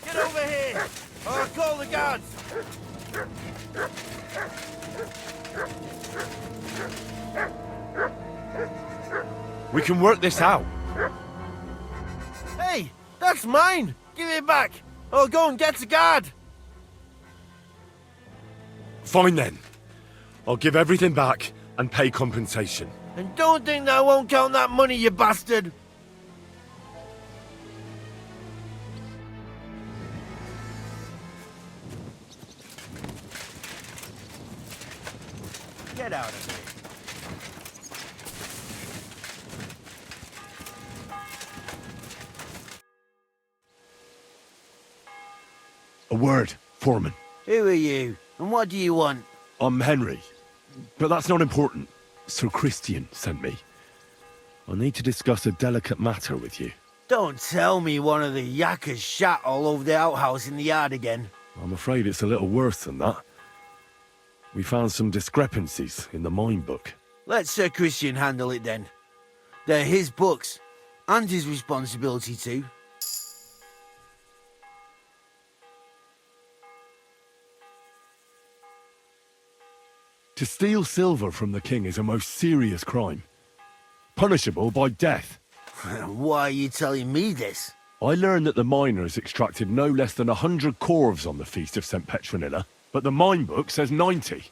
Get over here! Or I'll call the guards! We can work this out. Hey! That's mine! Give it back! Or go and get a guard! Fine then. I'll give everything back and pay compensation. And don't think that I won't count that money, you bastard! Get out of here. A word, Foreman. Who are you? And what do you want? I'm Henry. But that's not important. Sir Christian sent me. I need to discuss a delicate matter with you. Don't tell me one of the yakkers shat all over the outhouse in the yard again. I'm afraid it's a little worse than that. We found some discrepancies in the mine book. Let Sir Christian handle it then. They're his books, and his responsibility too. To steal silver from the king is a most serious crime. Punishable by death. Why are you telling me this? I learned that the miners extracted no less than 100 corves on the Feast of St. Petronilla, but the mine book says 90.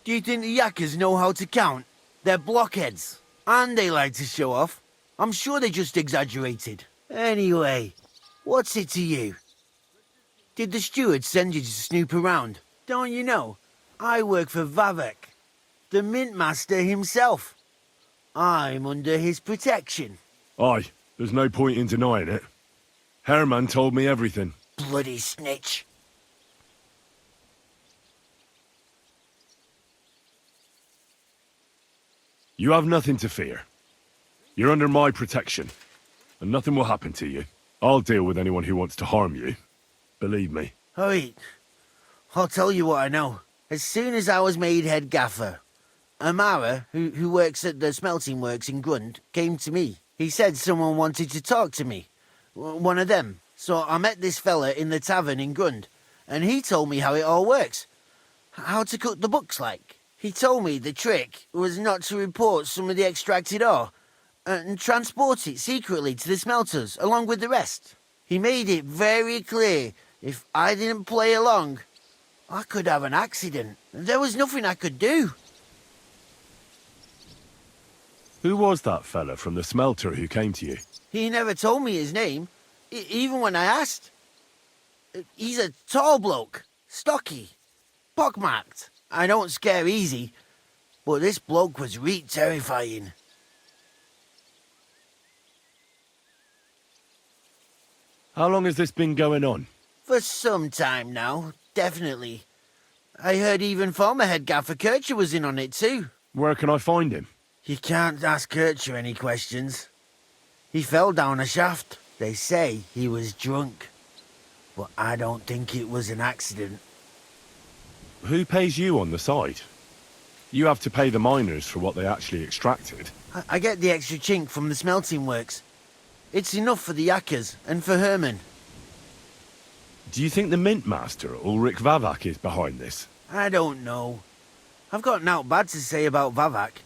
Do you think the yakkers know how to count? They're blockheads. And they like to show off. I'm sure they just exaggerated. Anyway, what's it to you? Did the steward send you to snoop around? Don't you know? I work for Vavek, the mint master himself. I'm under his protection. Aye, there's no point in denying it. Herman told me everything. Bloody snitch. You have nothing to fear. You're under my protection, and nothing will happen to you. I'll deal with anyone who wants to harm you. Believe me. Wait, I'll tell you what I know. As soon as I was made head gaffer, Amara, who works at the smelting works in Grund, came to me. He said someone wanted to talk to me. One of them. So I met this fella in the tavern in Grund, and he told me how it all works. How to cut the books, like. He told me the trick was not to report some of the extracted ore and transport it secretly to the smelters along with the rest. He made it very clear if I didn't play along, I could have an accident. There was nothing I could do. Who was that fella from the smelter who came to you? He never told me his name, even when I asked. He's a tall bloke, stocky, pockmarked. I don't scare easy, but this bloke was terrifying. How long has this been going on? For some time now, definitely. I heard even former head gaffer Kircher was in on it too. Where can I find him? You can't ask Kircher any questions. He fell down a shaft. They say he was drunk. But I don't think it was an accident. Who pays you on the side? You have to pay the miners for what they actually extracted. I get the extra chink from the smelting works. It's enough for the yakkers and for Herman. Do you think the mint master, Ulrich Vavak, is behind this? I don't know. I've got naught bad to say about Vavak.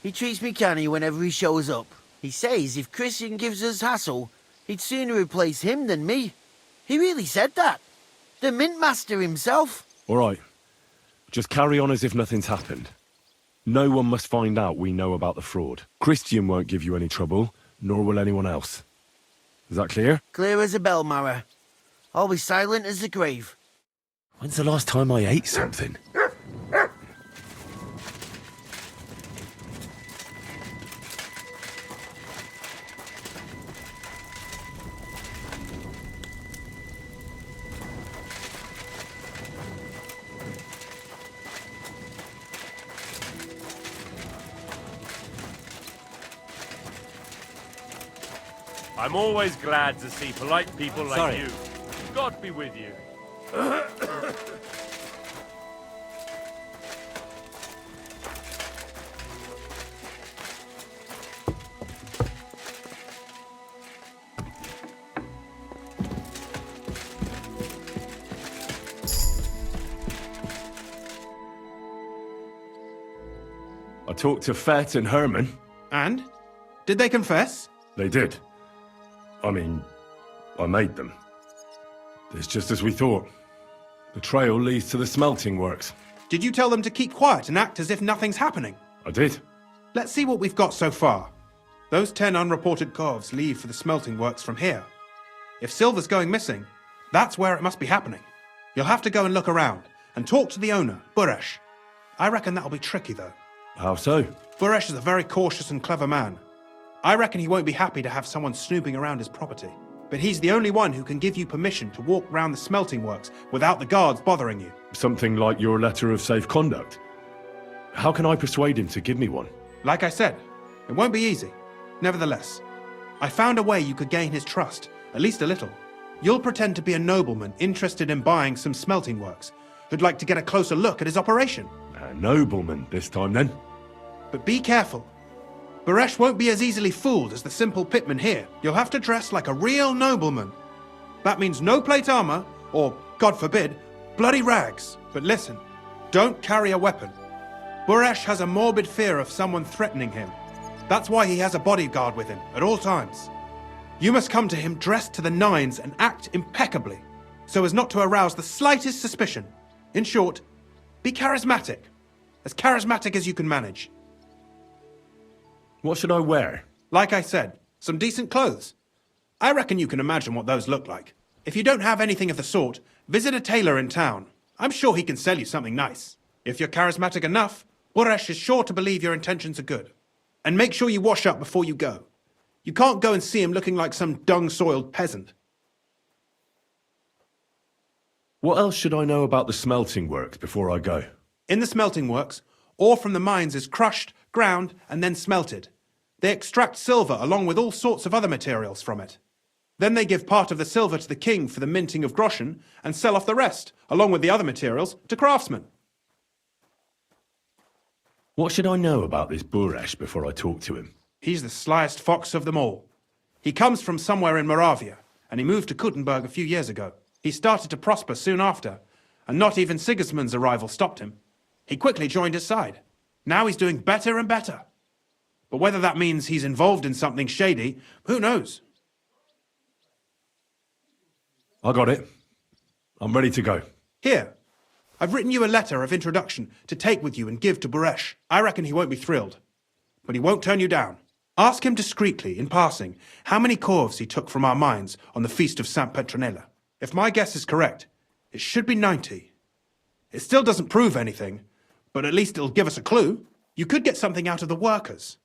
He treats me canny whenever he shows up. He says if Christian gives us hassle, he'd sooner replace him than me. He really said that. The mint master himself. All right. Just carry on as if nothing's happened. No one must find out we know about the fraud. Christian won't give you any trouble, nor will anyone else. Is that clear? Clear as a bell, Mara. I'll be silent as the grave. When's the last time I ate something? I'm always glad to see polite people like Sorry. you. God be with you. I talked to Fett and Herman. And? Did they confess? They did. I mean, I made them. It's just as we thought. The trail leads to the smelting works. Did you tell them to keep quiet and act as if nothing's happening? I did. Let's see what we've got so far. Those 10 unreported corves leave for the smelting works from here. If silver's going missing, that's where it must be happening. You'll have to go and look around and talk to the owner, Buresh. I reckon that'll be tricky, though. How so? Buresh is a very cautious and clever man. I reckon he won't be happy to have someone snooping around his property. But he's the only one who can give you permission to walk round the smelting works without the guards bothering you. Something like your letter of safe conduct. How can I persuade him to give me one? Like I said, it won't be easy. Nevertheless, I found a way you could gain his trust, at least a little. You'll pretend to be a nobleman interested in buying some smelting works, who'd like to get a closer look at his operation. A nobleman this time, then? But be careful. Buresh won't be as easily fooled as the simple pitman here. You'll have to dress like a real nobleman. That means no plate armor, or, God forbid, bloody rags. But listen, don't carry a weapon. Buresh has a morbid fear of someone threatening him. That's why he has a bodyguard with him at all times. You must come to him dressed to the nines and act impeccably, so as not to arouse the slightest suspicion. In short, be charismatic as you can manage. What should I wear? Like I said, some decent clothes. I reckon you can imagine what those look like. If you don't have anything of the sort, visit a tailor in town. I'm sure he can sell you something nice. If you're charismatic enough, Buresh is sure to believe your intentions are good. And make sure you wash up before you go. You can't go and see him looking like some dung-soiled peasant. What else should I know about the smelting works before I go? In the smelting works, ore from the mines is crushed, ground, and then smelted. They extract silver along with all sorts of other materials from it. Then they give part of the silver to the king for the minting of groschen and sell off the rest, along with the other materials, to craftsmen. What should I know about this Buresh before I talk to him? He's the slyest fox of them all. He comes from somewhere in Moravia, and he moved to Kuttenberg a few years ago. He started to prosper soon after, and not even Sigismund's arrival stopped him. He quickly joined his side. Now he's doing better and better. But whether that means he's involved in something shady, who knows? I got it. I'm ready to go. Here, I've written you a letter of introduction to take with you and give to Buresh. I reckon he won't be thrilled. But he won't turn you down. Ask him discreetly, in passing, how many corves he took from our mines on the Feast of Saint Petronilla. If my guess is correct, it should be 90. It still doesn't prove anything, but at least it'll give us a clue. You could get something out of the workers.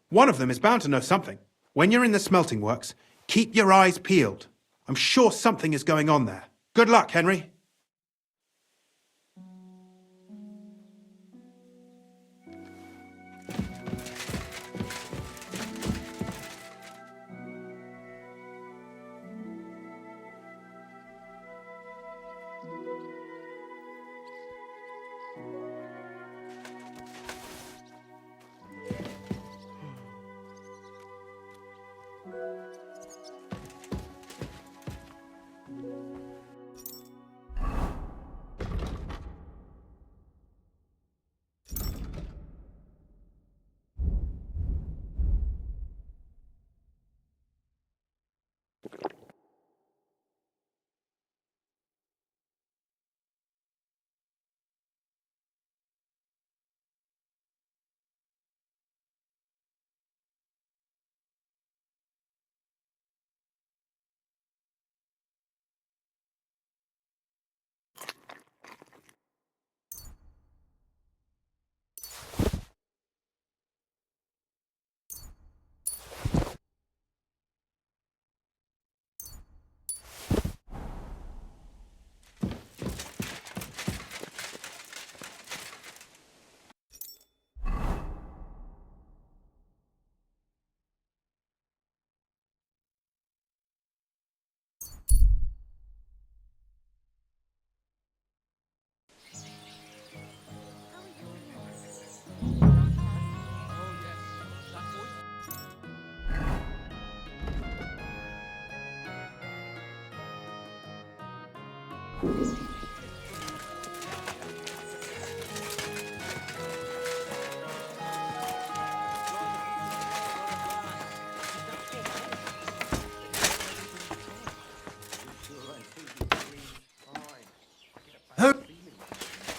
One of them is bound to know something. When you're in the smelting works, keep your eyes peeled. I'm sure something is going on there. Good luck, Henry.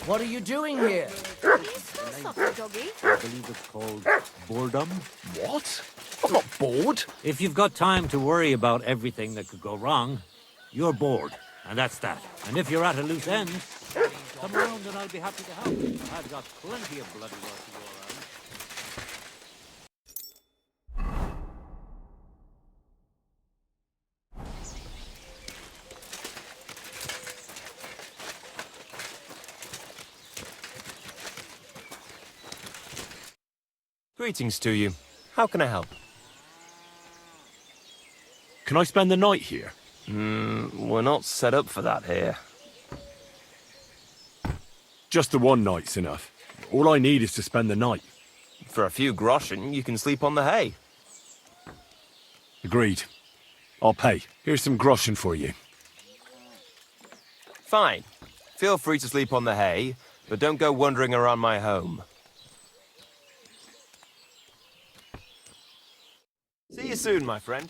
What are you doing here? Doggy. I believe it's called boredom. What? I'm not bored. If you've got time to worry about everything that could go wrong, you're bored, and that's that. And if you're at a loose end, come around and I'll be happy to help. I've got plenty of bloody work to go around. Greetings to you. How can I help? Can I spend the night here? We're not set up for that here. Just the one night's enough. All I need is to spend the night. For a few groschen, you can sleep on the hay. Agreed. I'll pay. Here's some groschen for you. Fine. Feel free to sleep on the hay, but don't go wandering around my home. See you soon, my friend.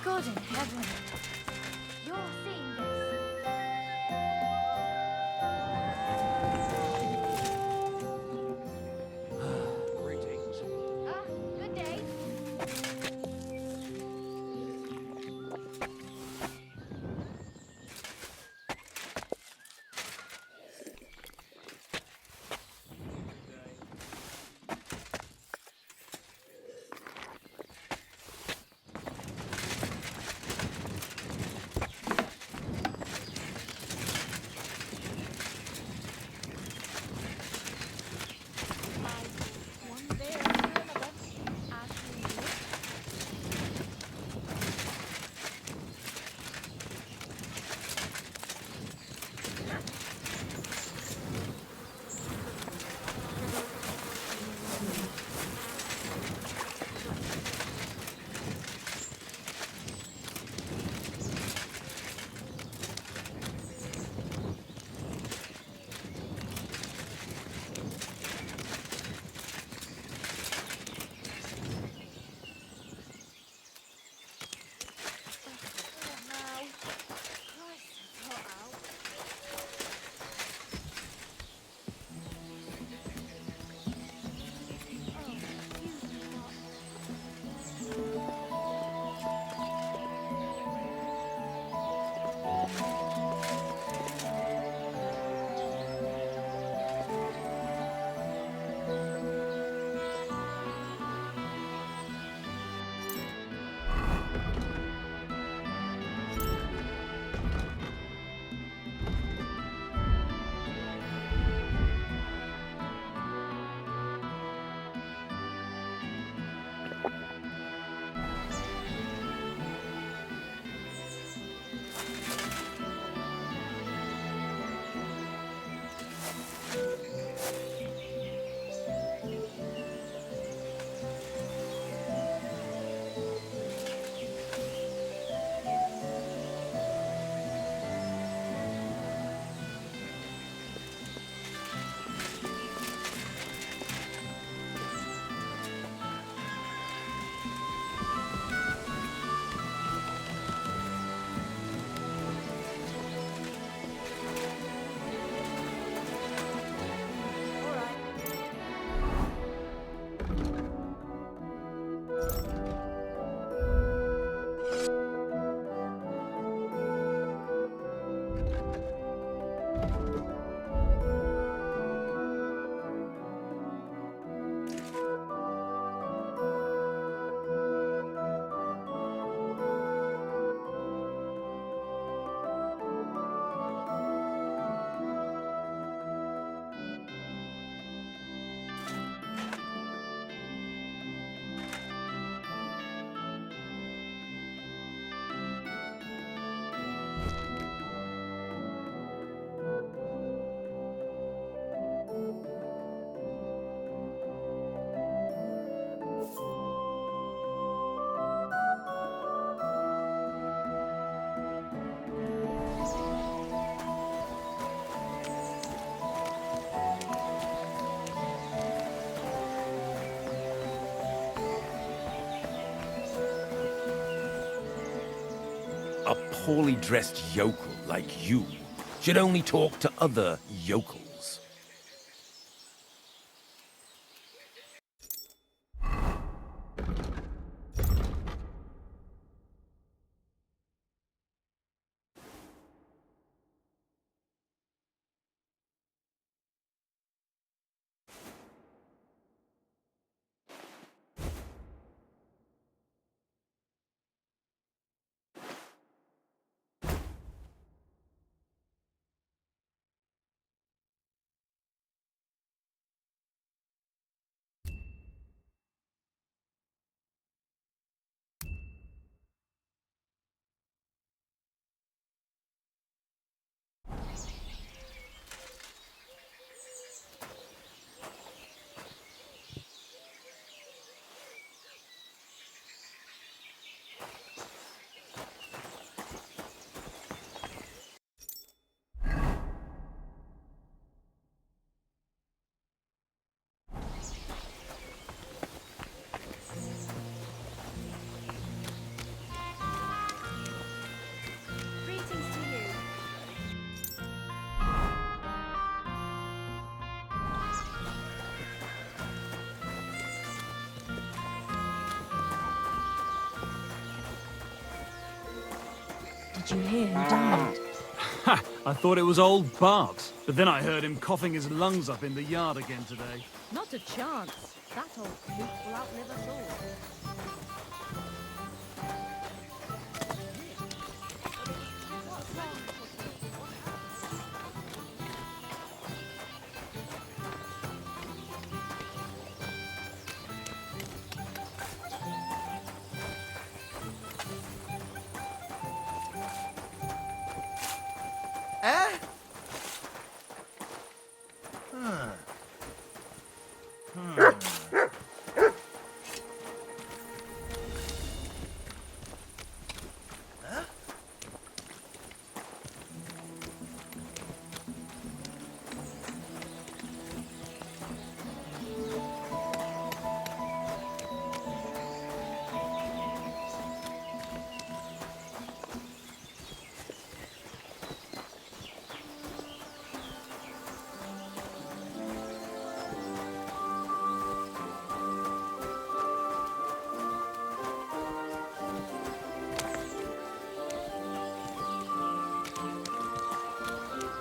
God in heaven. You're seeing this. Greetings. Good day. a poorly dressed yokel like you should only talk to other yokels. Greetings to you. Did you hear who died? Ha! I thought it was old Bart, but then I heard him coughing his lungs up in the yard again today. Not a chance. That old spook will outlive us all. Eh?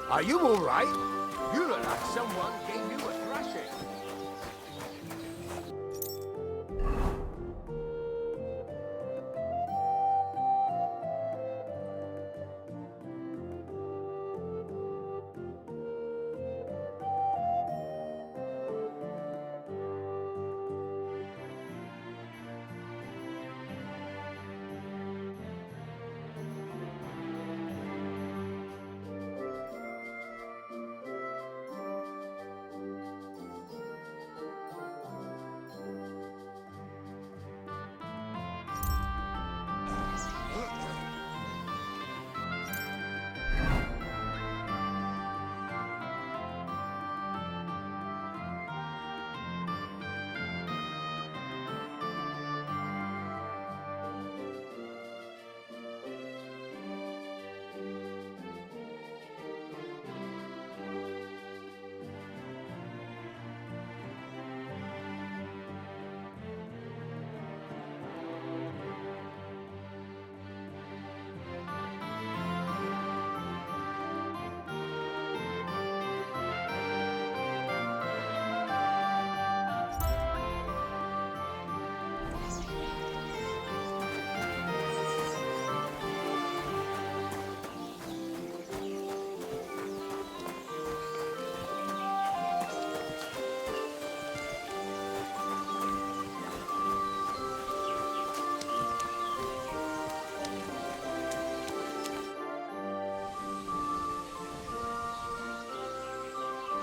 Are you all right? You look like someone gave you a thrashing.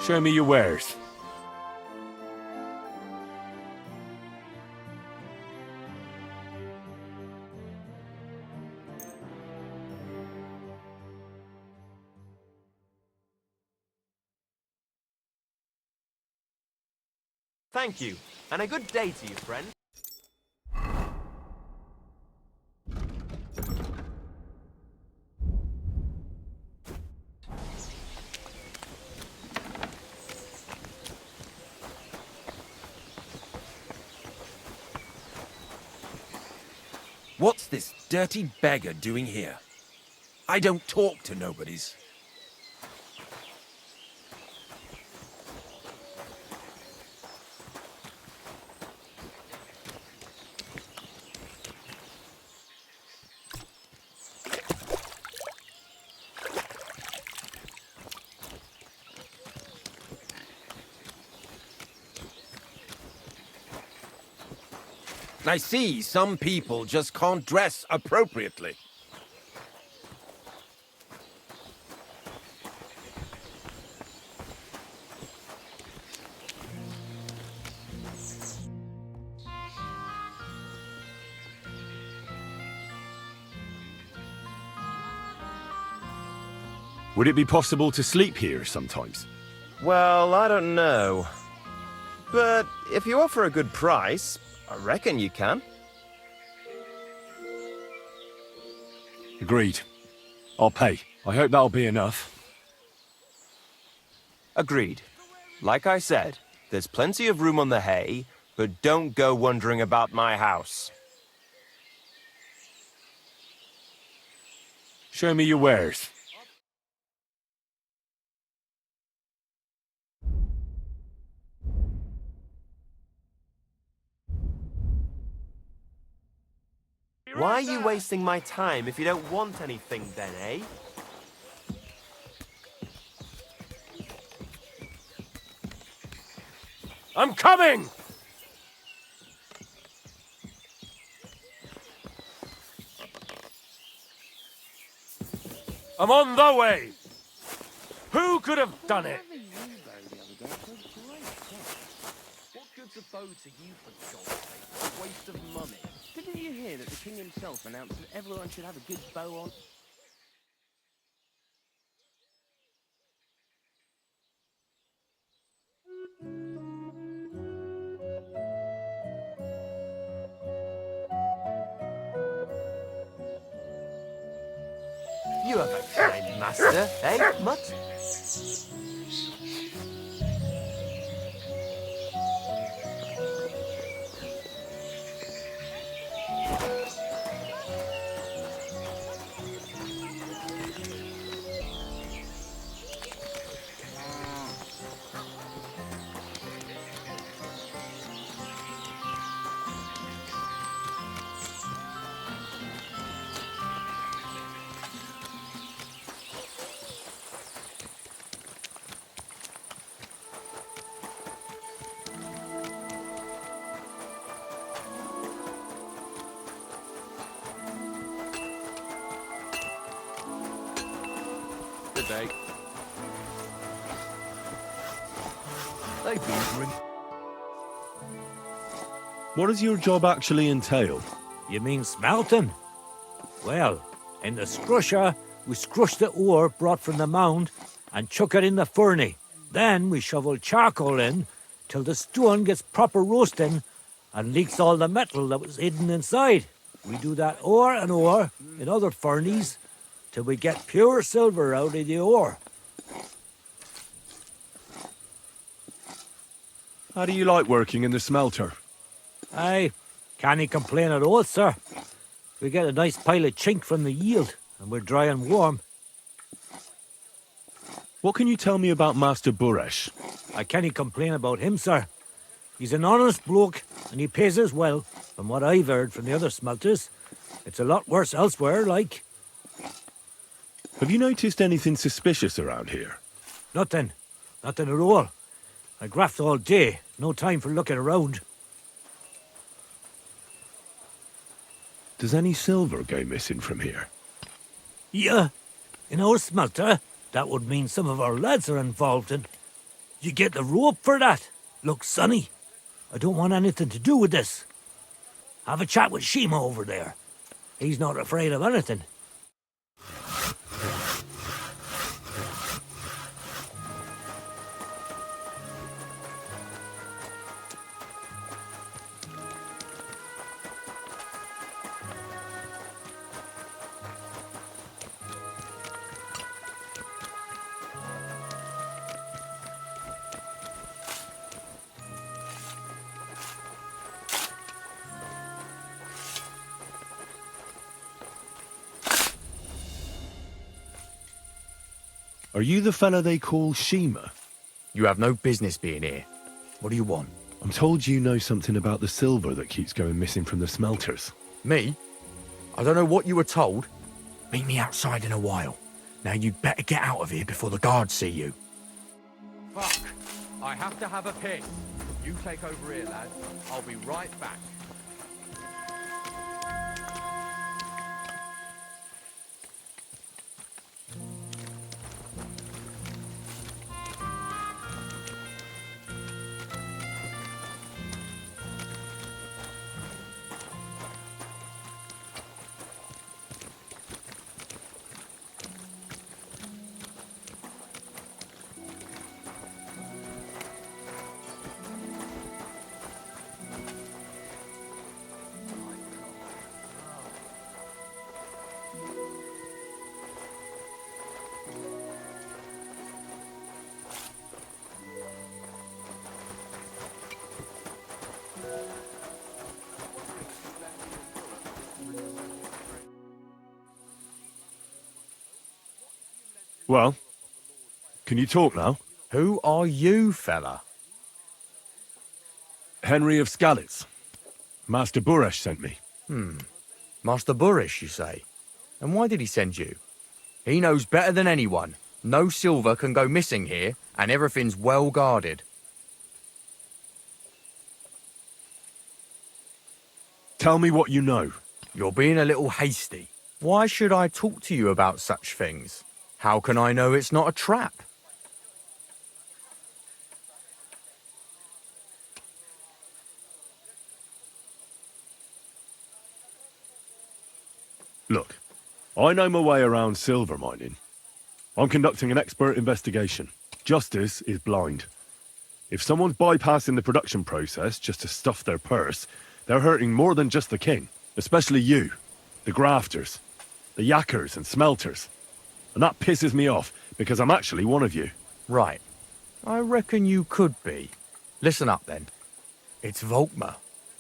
Show me your wares. Thank you, and a good day to you, friend. What's this dirty beggar doing here? I don't talk to nobodies. I see some people just can't dress appropriately. Would it be possible to sleep here sometimes? Well, I don't know. But if you offer a good price, I reckon you can. Agreed. I'll pay. I hope that'll be enough. Agreed. Like I said, there's plenty of room on the hay, but don't go wondering about my house. Show me your wares. Why are you wasting my time if you don't want anything then, eh? I'm coming! I'm on the way! Who could have done it? What good's a bow to you, for God's sake? It's a waste of money. Didn't you hear that the king himself announced that everyone should have a good bow on? You have a kind master, eh, Mutt? Good day. They've been drinking. What does your job actually entail? You mean smelting? Well, in the scrusher, we scrush the ore brought from the mound and chuck it in the furnace. Then we shovel charcoal in till the stone gets proper roasting and leaks all the metal that was hidden inside. We do that ore and ore in other furnaces till we get pure silver out of the ore. How do you like working in the smelter? Aye, can't complain at all, sir. We get a nice pile of chink from the yield, and we're dry and warm. What can you tell me about Master Buresh? I can't complain about him, sir. He's an honest bloke, and he pays us well. From what I've heard from the other smelters, it's a lot worse elsewhere, like. Have you noticed anything suspicious around here? Nothing. Nothing at all. I graft all day. No time for looking around. Does any silver go missing from here? Yeah. In our smelter, that would mean some of our lads are involved in. You get the rope for that. Look, Sonny, I don't want anything to do with this. Have a chat with Shima over there. He's not afraid of anything. Are you the fella they call Shima? You have no business being here. What do you want? I'm told you know something about the silver that keeps going missing from the smelters. Me? I don't know what you were told. Meet me outside in a while. Now you'd better get out of here before the guards see you. Fuck. I have to have a piss. You take over here, lad. I'll be right back. Well, can you talk now? Who are you, fella? Henry of Skalitz. Master Buresh sent me. Master Buresh, you say? And why did he send you? He knows better than anyone. No silver can go missing here, and everything's well guarded. Tell me what you know. You're being a little hasty. Why should I talk to you about such things? How can I know it's not a trap? Look, I know my way around silver mining. I'm conducting an expert investigation. Justice is blind. If someone's bypassing the production process just to stuff their purse, they're hurting more than just the king. Especially you, the grafters, the yakkers and smelters. And that pisses me off, because I'm actually one of you. Right. I reckon you could be. Listen up, then. It's Volkmar.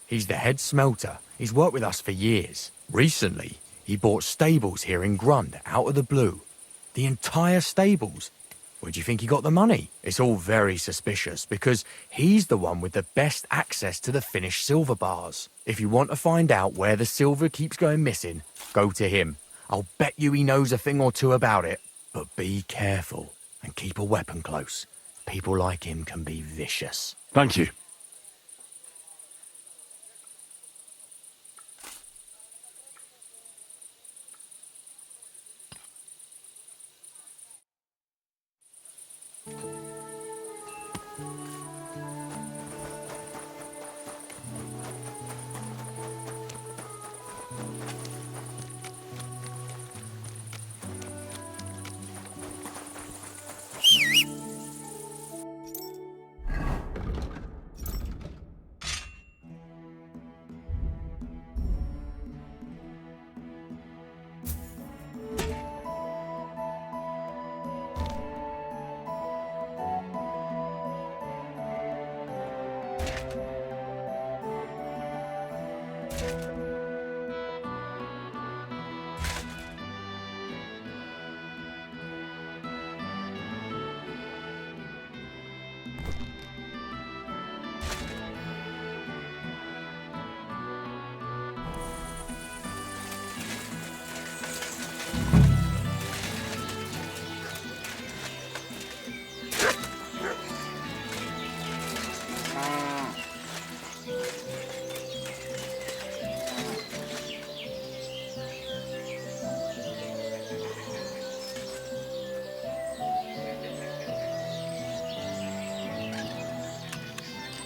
He's the head smelter. He's worked with us for years. Recently, he bought stables here in Grund, out of the blue. The entire stables. Where do you think he got the money? It's all very suspicious, because he's the one with the best access to the finished silver bars. If you want to find out where the silver keeps going missing, go to him. I'll bet you he knows a thing or two about it. But be careful and keep a weapon close. People like him can be vicious. Thank you.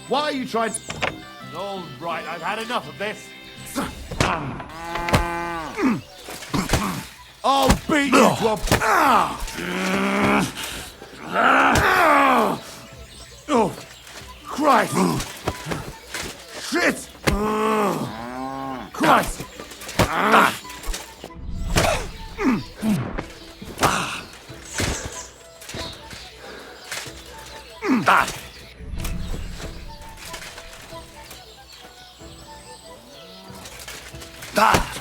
Why are you trying to... All right, I've had enough of this. I'll beat you to a... Oh, Christ! Shit! Christ!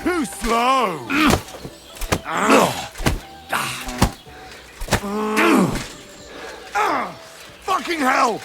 Too slow! fucking hell!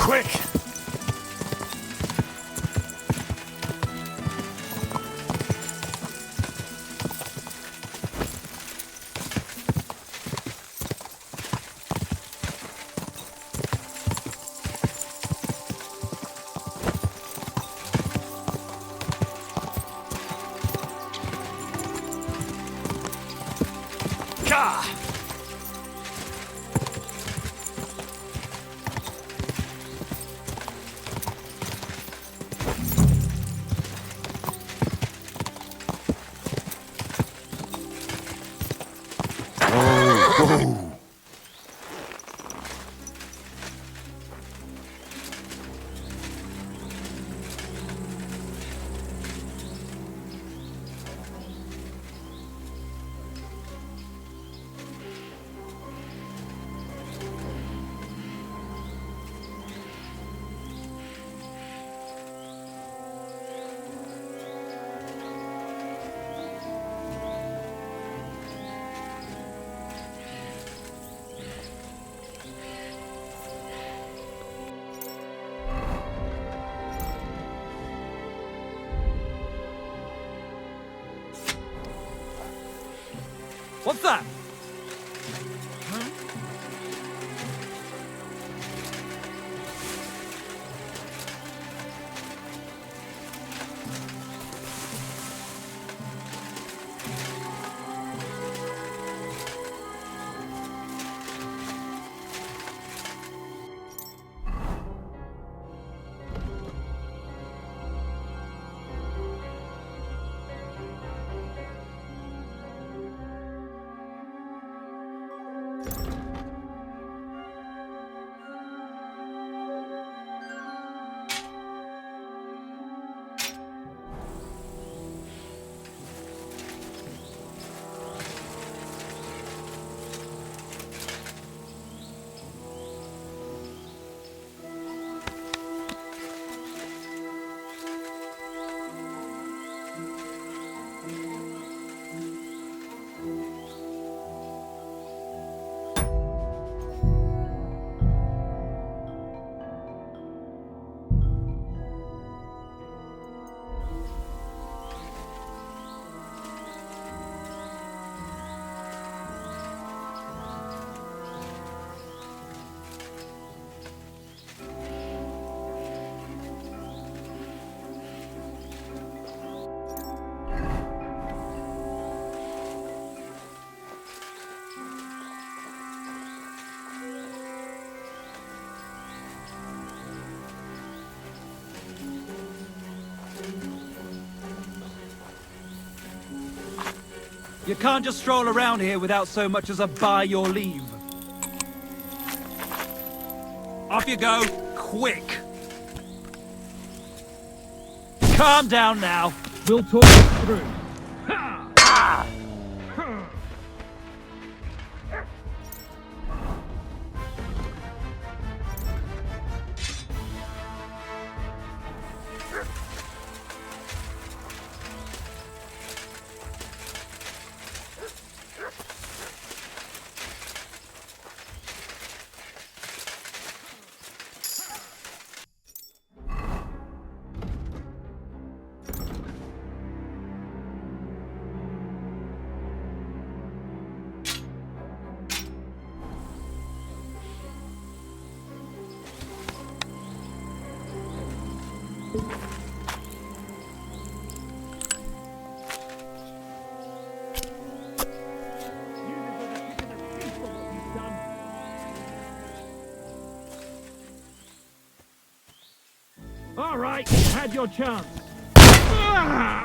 Quick! Gah! What's that? You can't just stroll around here without so much as a by your leave. Off you go, quick! Calm down now. We'll talk this through. All right, you had your chance. Ah!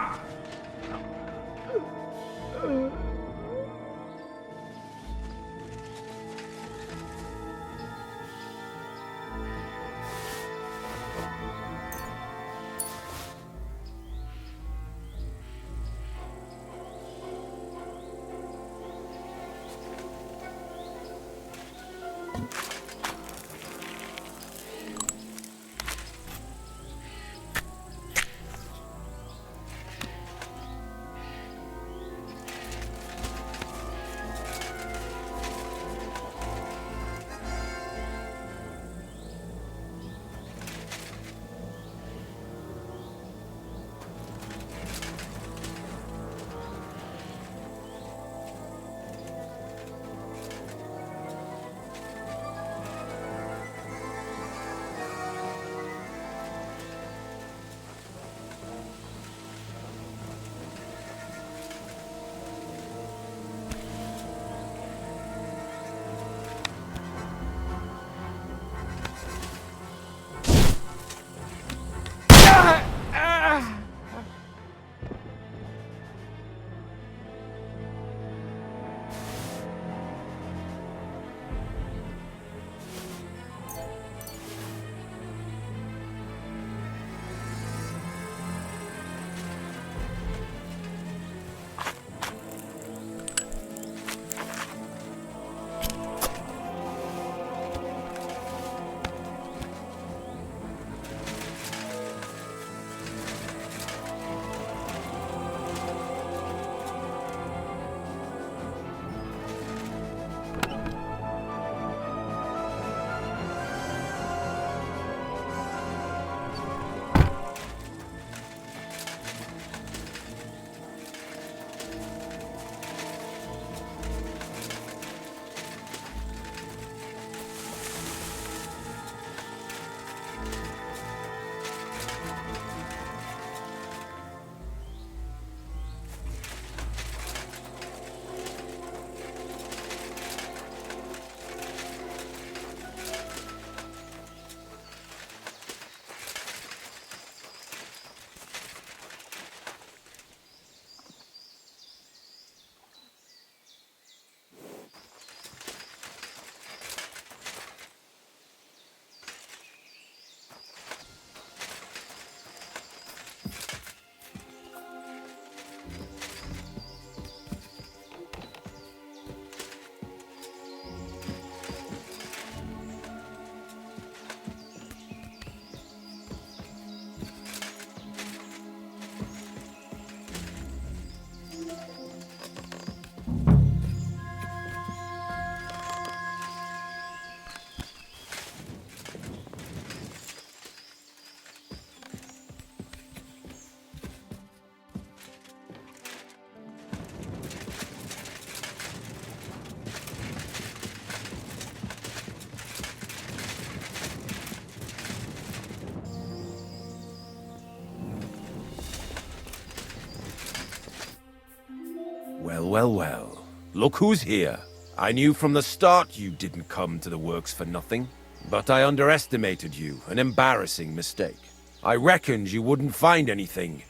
Well. Look who's here. I knew from the start you didn't come to the works for nothing. But I underestimated you, an embarrassing mistake. I reckoned you wouldn't find anything,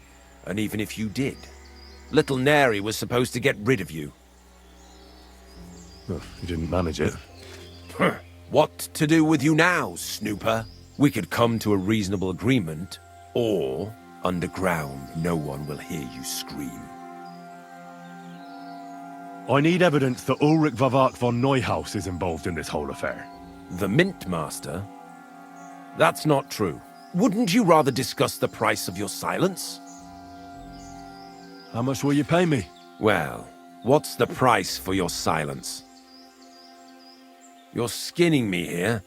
and even if you did, Little Neri was supposed to get rid of you. Well, you didn't manage it. What to do with you now, snooper? We could come to a reasonable agreement, or underground no one will hear you scream. I need evidence that Ulrich Vavak von Neuhaus is involved in this whole affair. The Mint Master? That's not true. Wouldn't you rather discuss the price of your silence? How much will you pay me? Well, what's the price for your silence? You're skinning me here.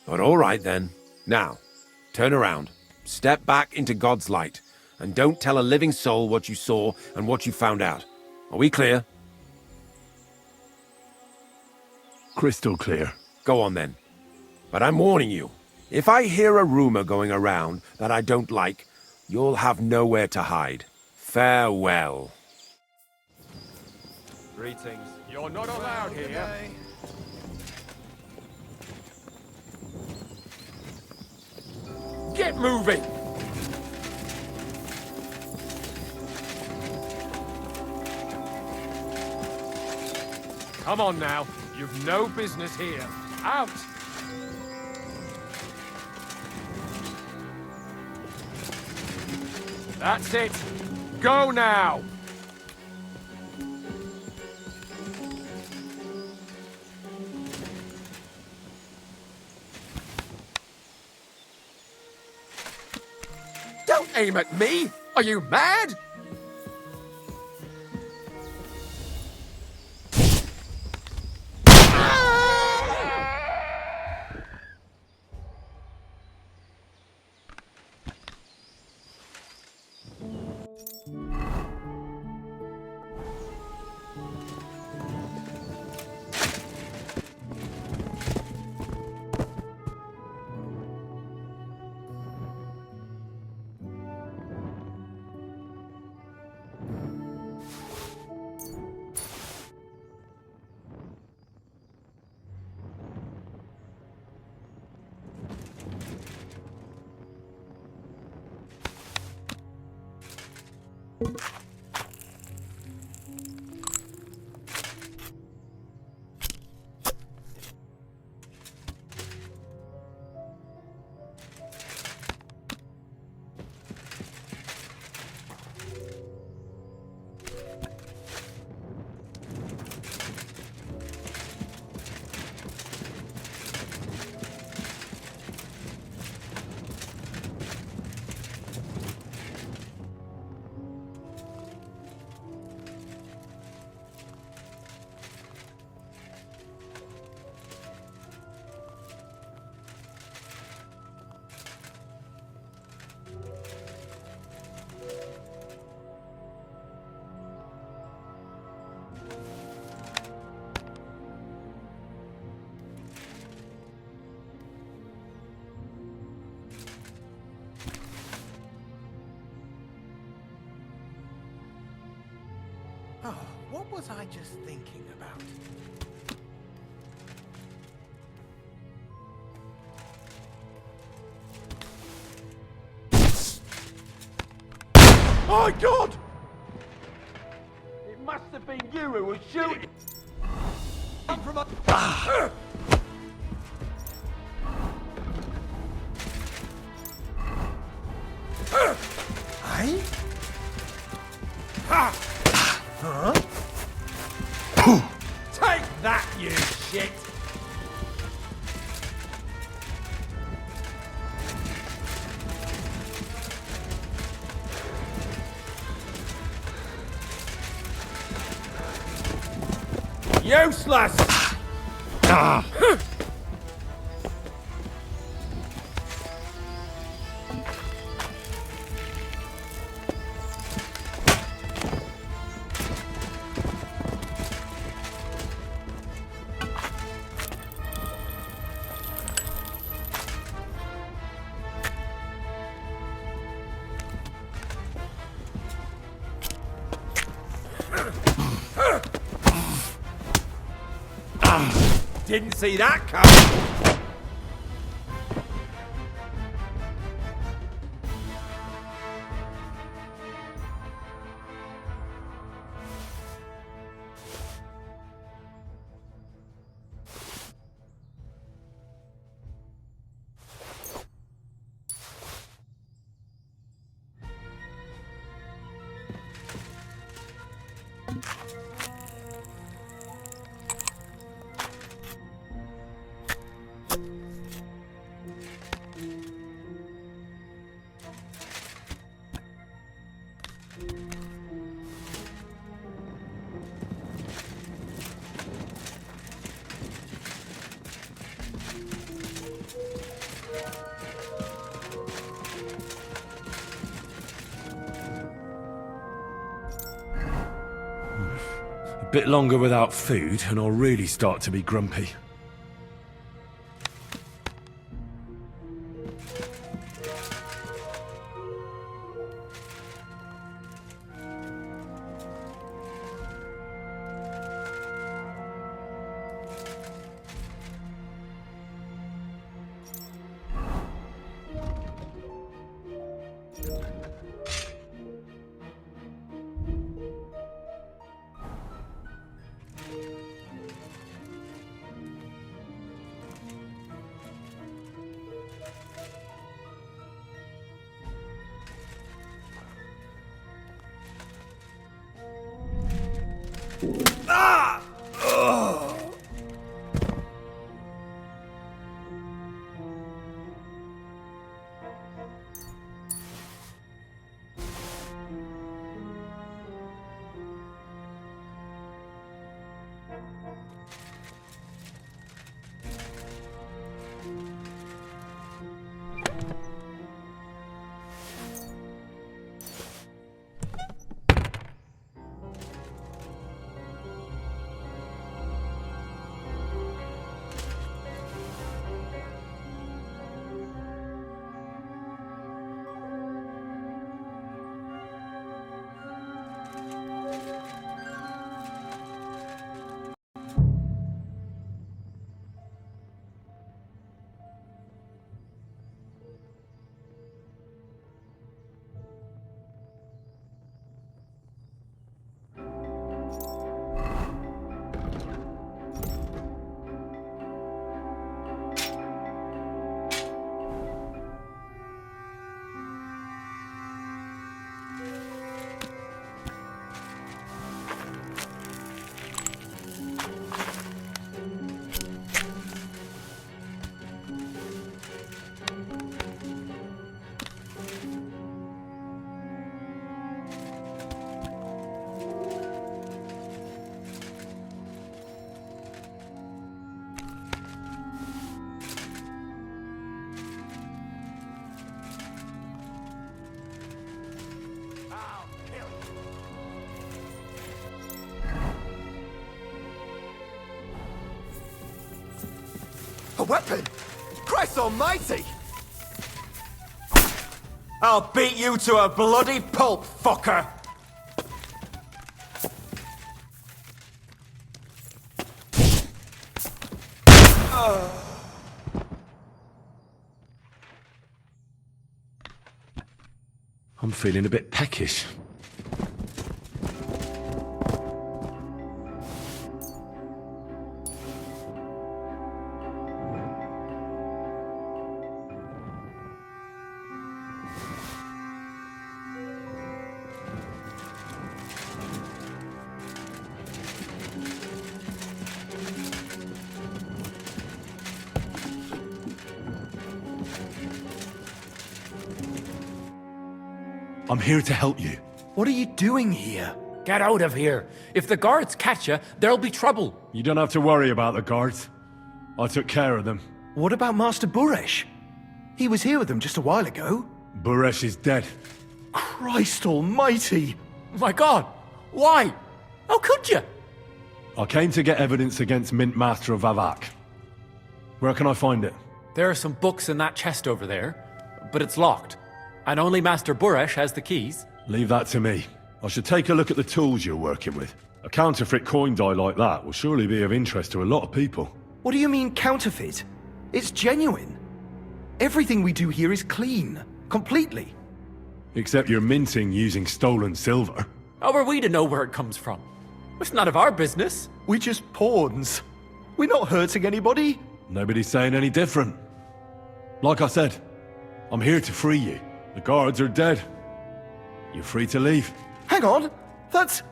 But all right then. Now, turn around. Step back into God's light. And don't tell a living soul what you saw and what you found out. Are we clear? Crystal clear. Go on then. But I'm warning you. If I hear a rumor going around that I don't like, you'll have nowhere to hide. Farewell. Greetings. You're not allowed here. Get moving! Come on now. You've no business here. Out! That's it. Go now! Don't aim at me! Are you mad? Oh, what was I just thinking about? My God! It must have been you who was shooting. From a... Hey? Huh? Take that, you shit! Useless! Didn't see that coming. Bit longer without food, and I'll really start to be grumpy. Ah! Ugh. A weapon? Christ almighty! I'll beat you to a bloody pulp, fucker! I'm feeling a bit peckish. I'm here to help you. What are you doing here? Get out of here. If the guards catch you, there'll be trouble. You don't have to worry about the guards. I took care of them. What about Master Buresh? He was here with them just a while ago. Buresh is dead. Christ almighty! My god! Why? How could you? I came to get evidence against Mint Master of Vavak. Where can I find it? There are some books in that chest over there, but it's locked. And only Master Buresh has the keys. Leave that to me. I should take a look at the tools you're working with. A counterfeit coin die like that will surely be of interest to a lot of people. What do you mean counterfeit? It's genuine. Everything we do here is clean. Completely. Except you're minting using stolen silver. How are we to know where it comes from? It's none of our business. We're just pawns. We're not hurting anybody. Nobody's saying any different. Like I said, I'm here to free you. The guards are dead. You're free to leave. Hang on! That's...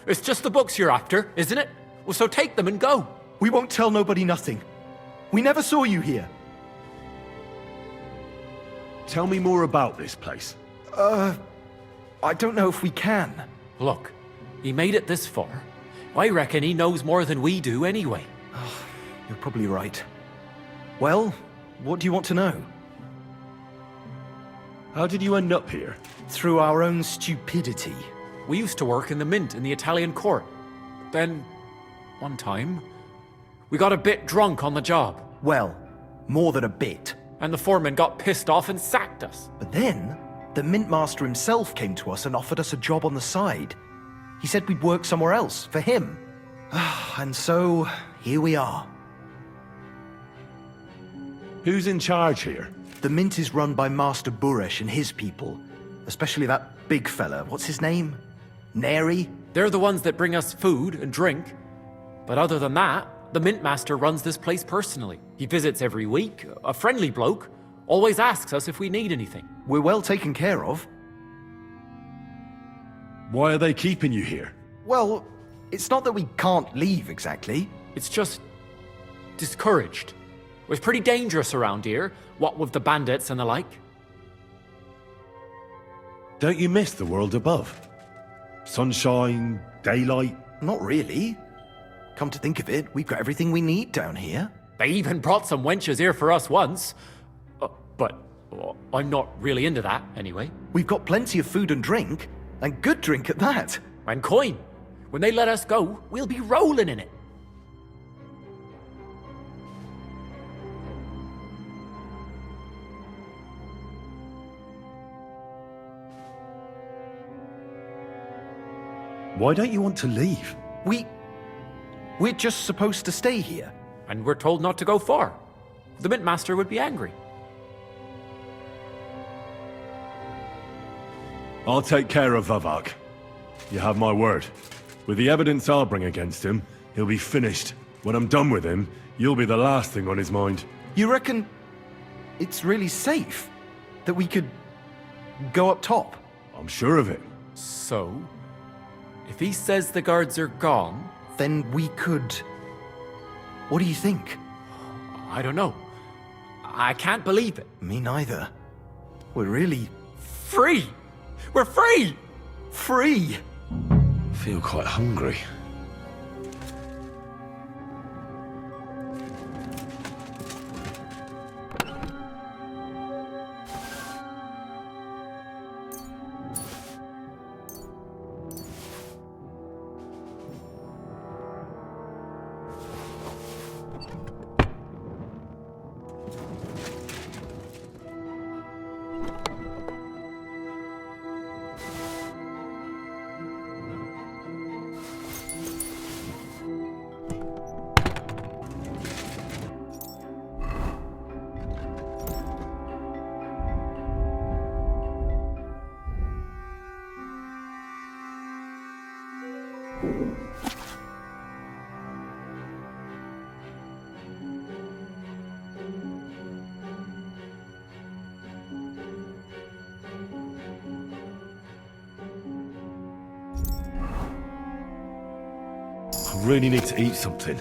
It's just the books you're after, isn't it? Well, so take them and go. We won't tell nobody nothing. We never saw you here. Tell me more about this place. I don't know if we can. Look, he made it this far. I reckon he knows more than we do anyway. You're probably right. Well, what do you want to know? How did you end up here? Through our own stupidity. We used to work in the mint in the Italian court. Then one time. We got a bit drunk on the job. Well, more than a bit. And the foreman got pissed off and sacked us. But then, the Mintmaster himself came to us and offered us a job on the side. He said we'd work somewhere else, for him. And so, here we are. Who's in charge here? The Mint is run by Master Buresh and his people. Especially that big fella. What's his name? Neri? They're the ones that bring us food and drink. But other than that, the Mintmaster runs this place personally. He visits every week, a friendly bloke, always asks us if we need anything. We're well taken care of. Why are they keeping you here? Well, it's not that we can't leave exactly. It's just discouraged. It was pretty dangerous around here, what with the bandits and the like. Don't you miss the world above? Sunshine, daylight? Not really. Come to think of it, we've got everything we need down here. They even brought some wenches here for us once. But I'm not really into that, anyway. We've got plenty of food and drink, and good drink at that. And coin. When they let us go, we'll be rolling in it. Why don't you want to leave? We're just supposed to stay here. And we're told not to go far. The Mintmaster would be angry. I'll take care of Vavak. You have my word. With the evidence I'll bring against him, he'll be finished. When I'm done with him, you'll be the last thing on his mind. You reckon it's really safe? That we could go up top? I'm sure of it. So, if he says the guards are gone... Then we could... What do you think? I don't know. I can't believe it. Me neither. We're really... Free! We're free! Free! I feel quite hungry. I really need to eat something.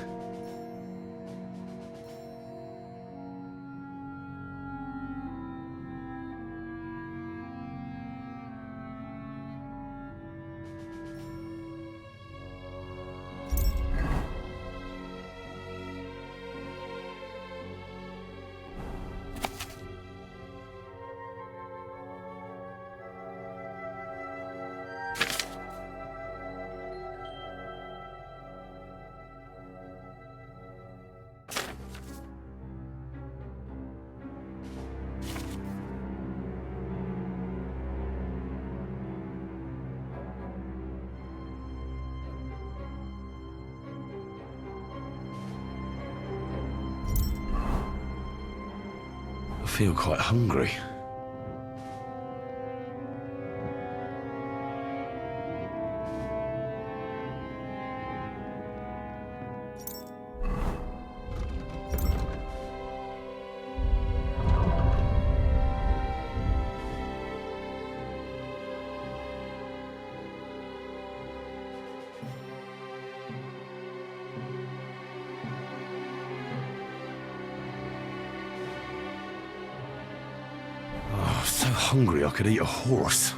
I feel quite hungry. So hungry I could eat a horse.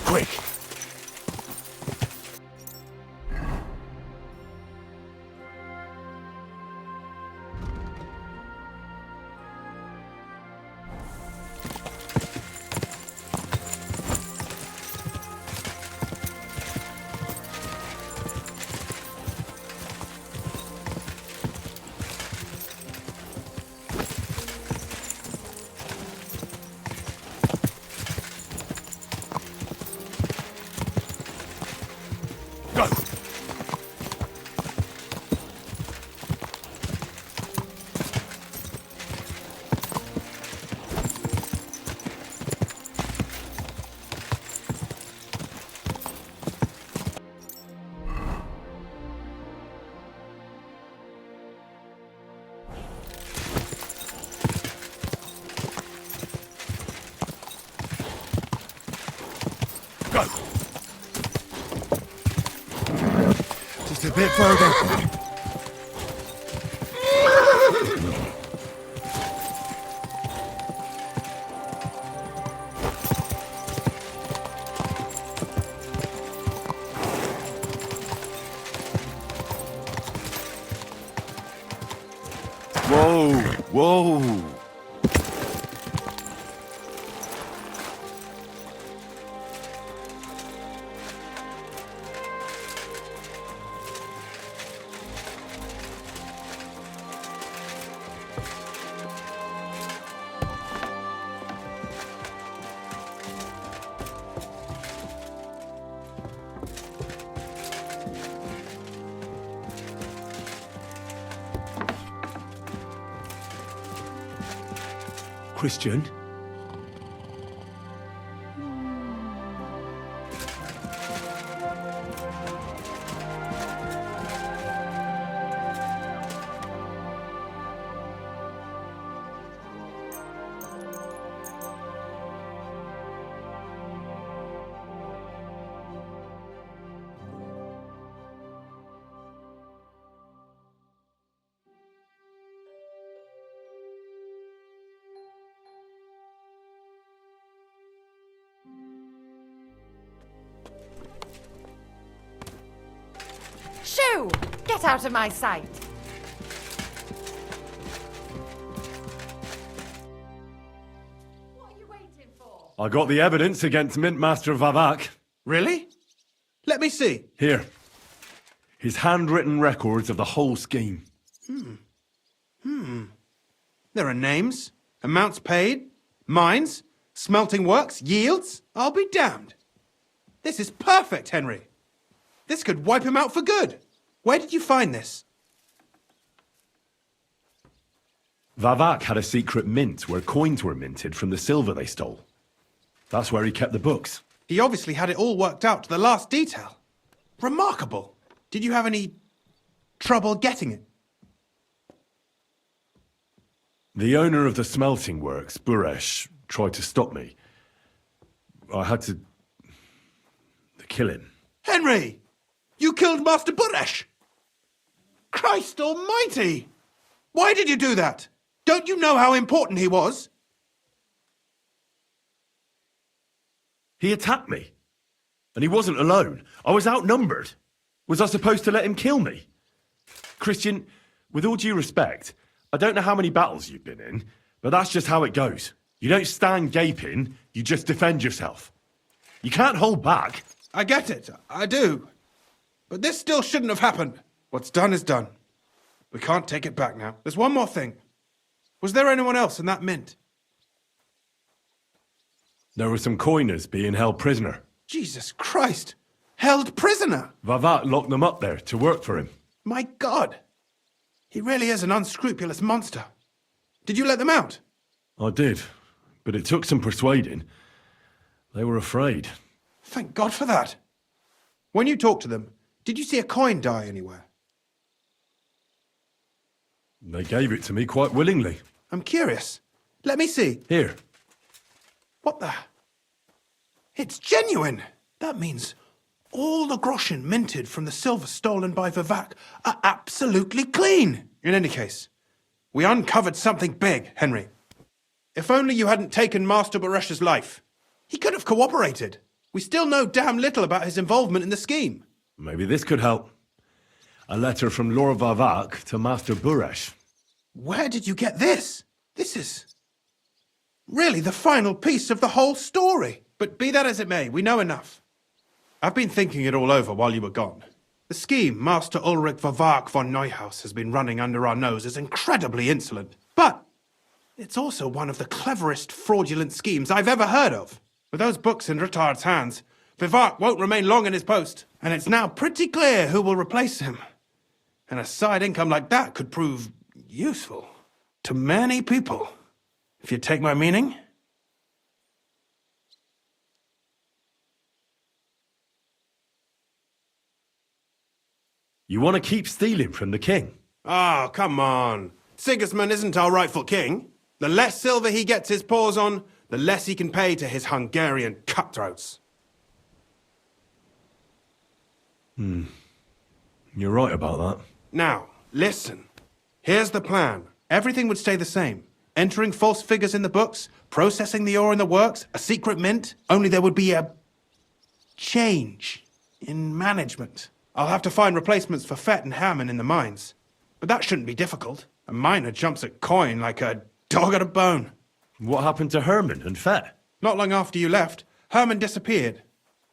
Quick! Just a bit further. Whoa! Whoa! Christian? Shoo! Get out of my sight. What are you waiting for? I got the evidence against Mintmaster Vavak. Really? Let me see. Here. His handwritten records of the whole scheme. There are names, amounts paid, mines, smelting works, yields. I'll be damned. This is perfect, Henry. This could wipe him out for good. Where did you find this? Vavak had a secret mint where coins were minted from the silver they stole. That's where he kept the books. He obviously had it all worked out to the last detail. Remarkable. Did you have any trouble getting it? The owner of the smelting works, Buresh, tried to stop me. I had to kill him. Henry! You killed Master Buresh! Christ almighty! Why did you do that? Don't you know how important he was? He attacked me. And he wasn't alone. I was outnumbered. Was I supposed to let him kill me? Christian, with all due respect, I don't know how many battles you've been in, but that's just how it goes. You don't stand gaping, you just defend yourself. You can't hold back. I get it, I do. But this still shouldn't have happened. What's done is done. We can't take it back now. There's one more thing. Was there anyone else in that mint? There were some coiners being held prisoner. Jesus Christ! Held prisoner! Vavak locked them up there to work for him. My God! He really is an unscrupulous monster. Did you let them out? I did, but it took some persuading. They were afraid. Thank God for that. When you talked to them, did you see a coin die anywhere? They gave it to me quite willingly. I'm curious. Let me see. Here. What the? It's genuine! That means all the groschen minted from the silver stolen by Vivak are absolutely clean! In any case, we uncovered something big, Henry. If only you hadn't taken Master Baresh's life. He could have cooperated. We still know damn little about his involvement in the scheme. Maybe this could help. A letter from Lord Vavak to Master Buresh. Where did you get this? This is really the final piece of the whole story. But be that as it may, we know enough. I've been thinking it all over while you were gone. The scheme Master Ulrich Vavak von Neuhaus has been running under our nose is incredibly insolent. But it's also one of the cleverest fraudulent schemes I've ever heard of. With those books in Rittard's hands, Vivak won't remain long in his post, and it's now pretty clear who will replace him. And a side income like that could prove useful to many people, if you take my meaning. You want to keep stealing from the king? Oh, come on. Sigismund isn't our rightful king. The less silver he gets his paws on, the less he can pay to his Hungarian cutthroats. You're right about that. Now, listen. Here's the plan. Everything would stay the same. Entering false figures in the books, processing the ore in the works, a secret mint, only there would be a change in management. I'll have to find replacements for Fett and Hammond in the mines. But that shouldn't be difficult. A miner jumps at coin like a dog at a bone. What happened to Herman and Fett? Not long after you left, Herman disappeared.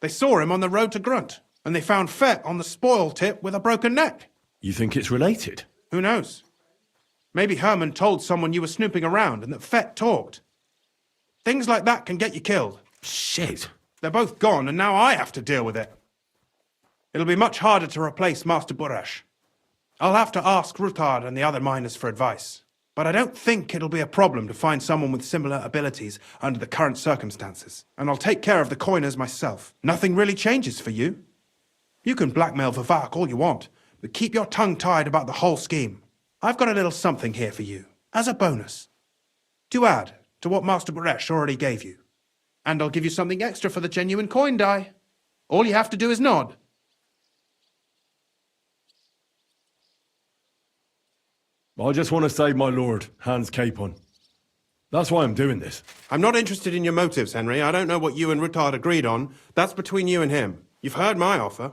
They saw him on the road to Grunt, and they found Fett on the spoil tip with a broken neck. You think it's related? Who knows? Maybe Herman told someone you were snooping around and that Fett talked. Things like that can get you killed. Shit. They're both gone, and now I have to deal with it. It'll be much harder to replace Master Buresh. I'll have to ask Ruthard and the other miners for advice. But I don't think it'll be a problem to find someone with similar abilities under the current circumstances. And I'll take care of the coiners myself. Nothing really changes for you. You can blackmail Vivak all you want, but keep your tongue tied about the whole scheme. I've got a little something here for you, as a bonus. To add to what Master Buresh already gave you. And I'll give you something extra for the genuine coin die. All you have to do is nod. I just want to save my lord, Hans Capon. That's why I'm doing this. I'm not interested in your motives, Henry. I don't know what you and Ruthard agreed on. That's between you and him. You've heard my offer.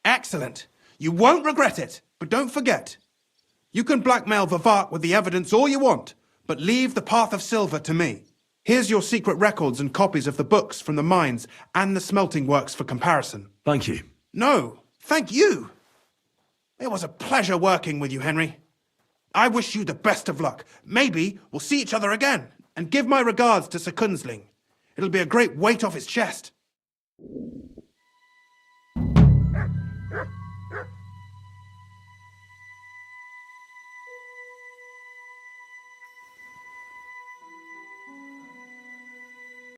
Excellent. You won't regret it. But don't forget, you can blackmail Vivak with the evidence all you want, but leave the path of silver to me. Here's your secret records and copies of the books from the mines and the smelting works for comparison. Thank you. No, thank you. It was a pleasure working with you, Henry. I wish you the best of luck. Maybe we'll see each other again. And give my regards to Sir Kunzling. It'll be a great weight off his chest.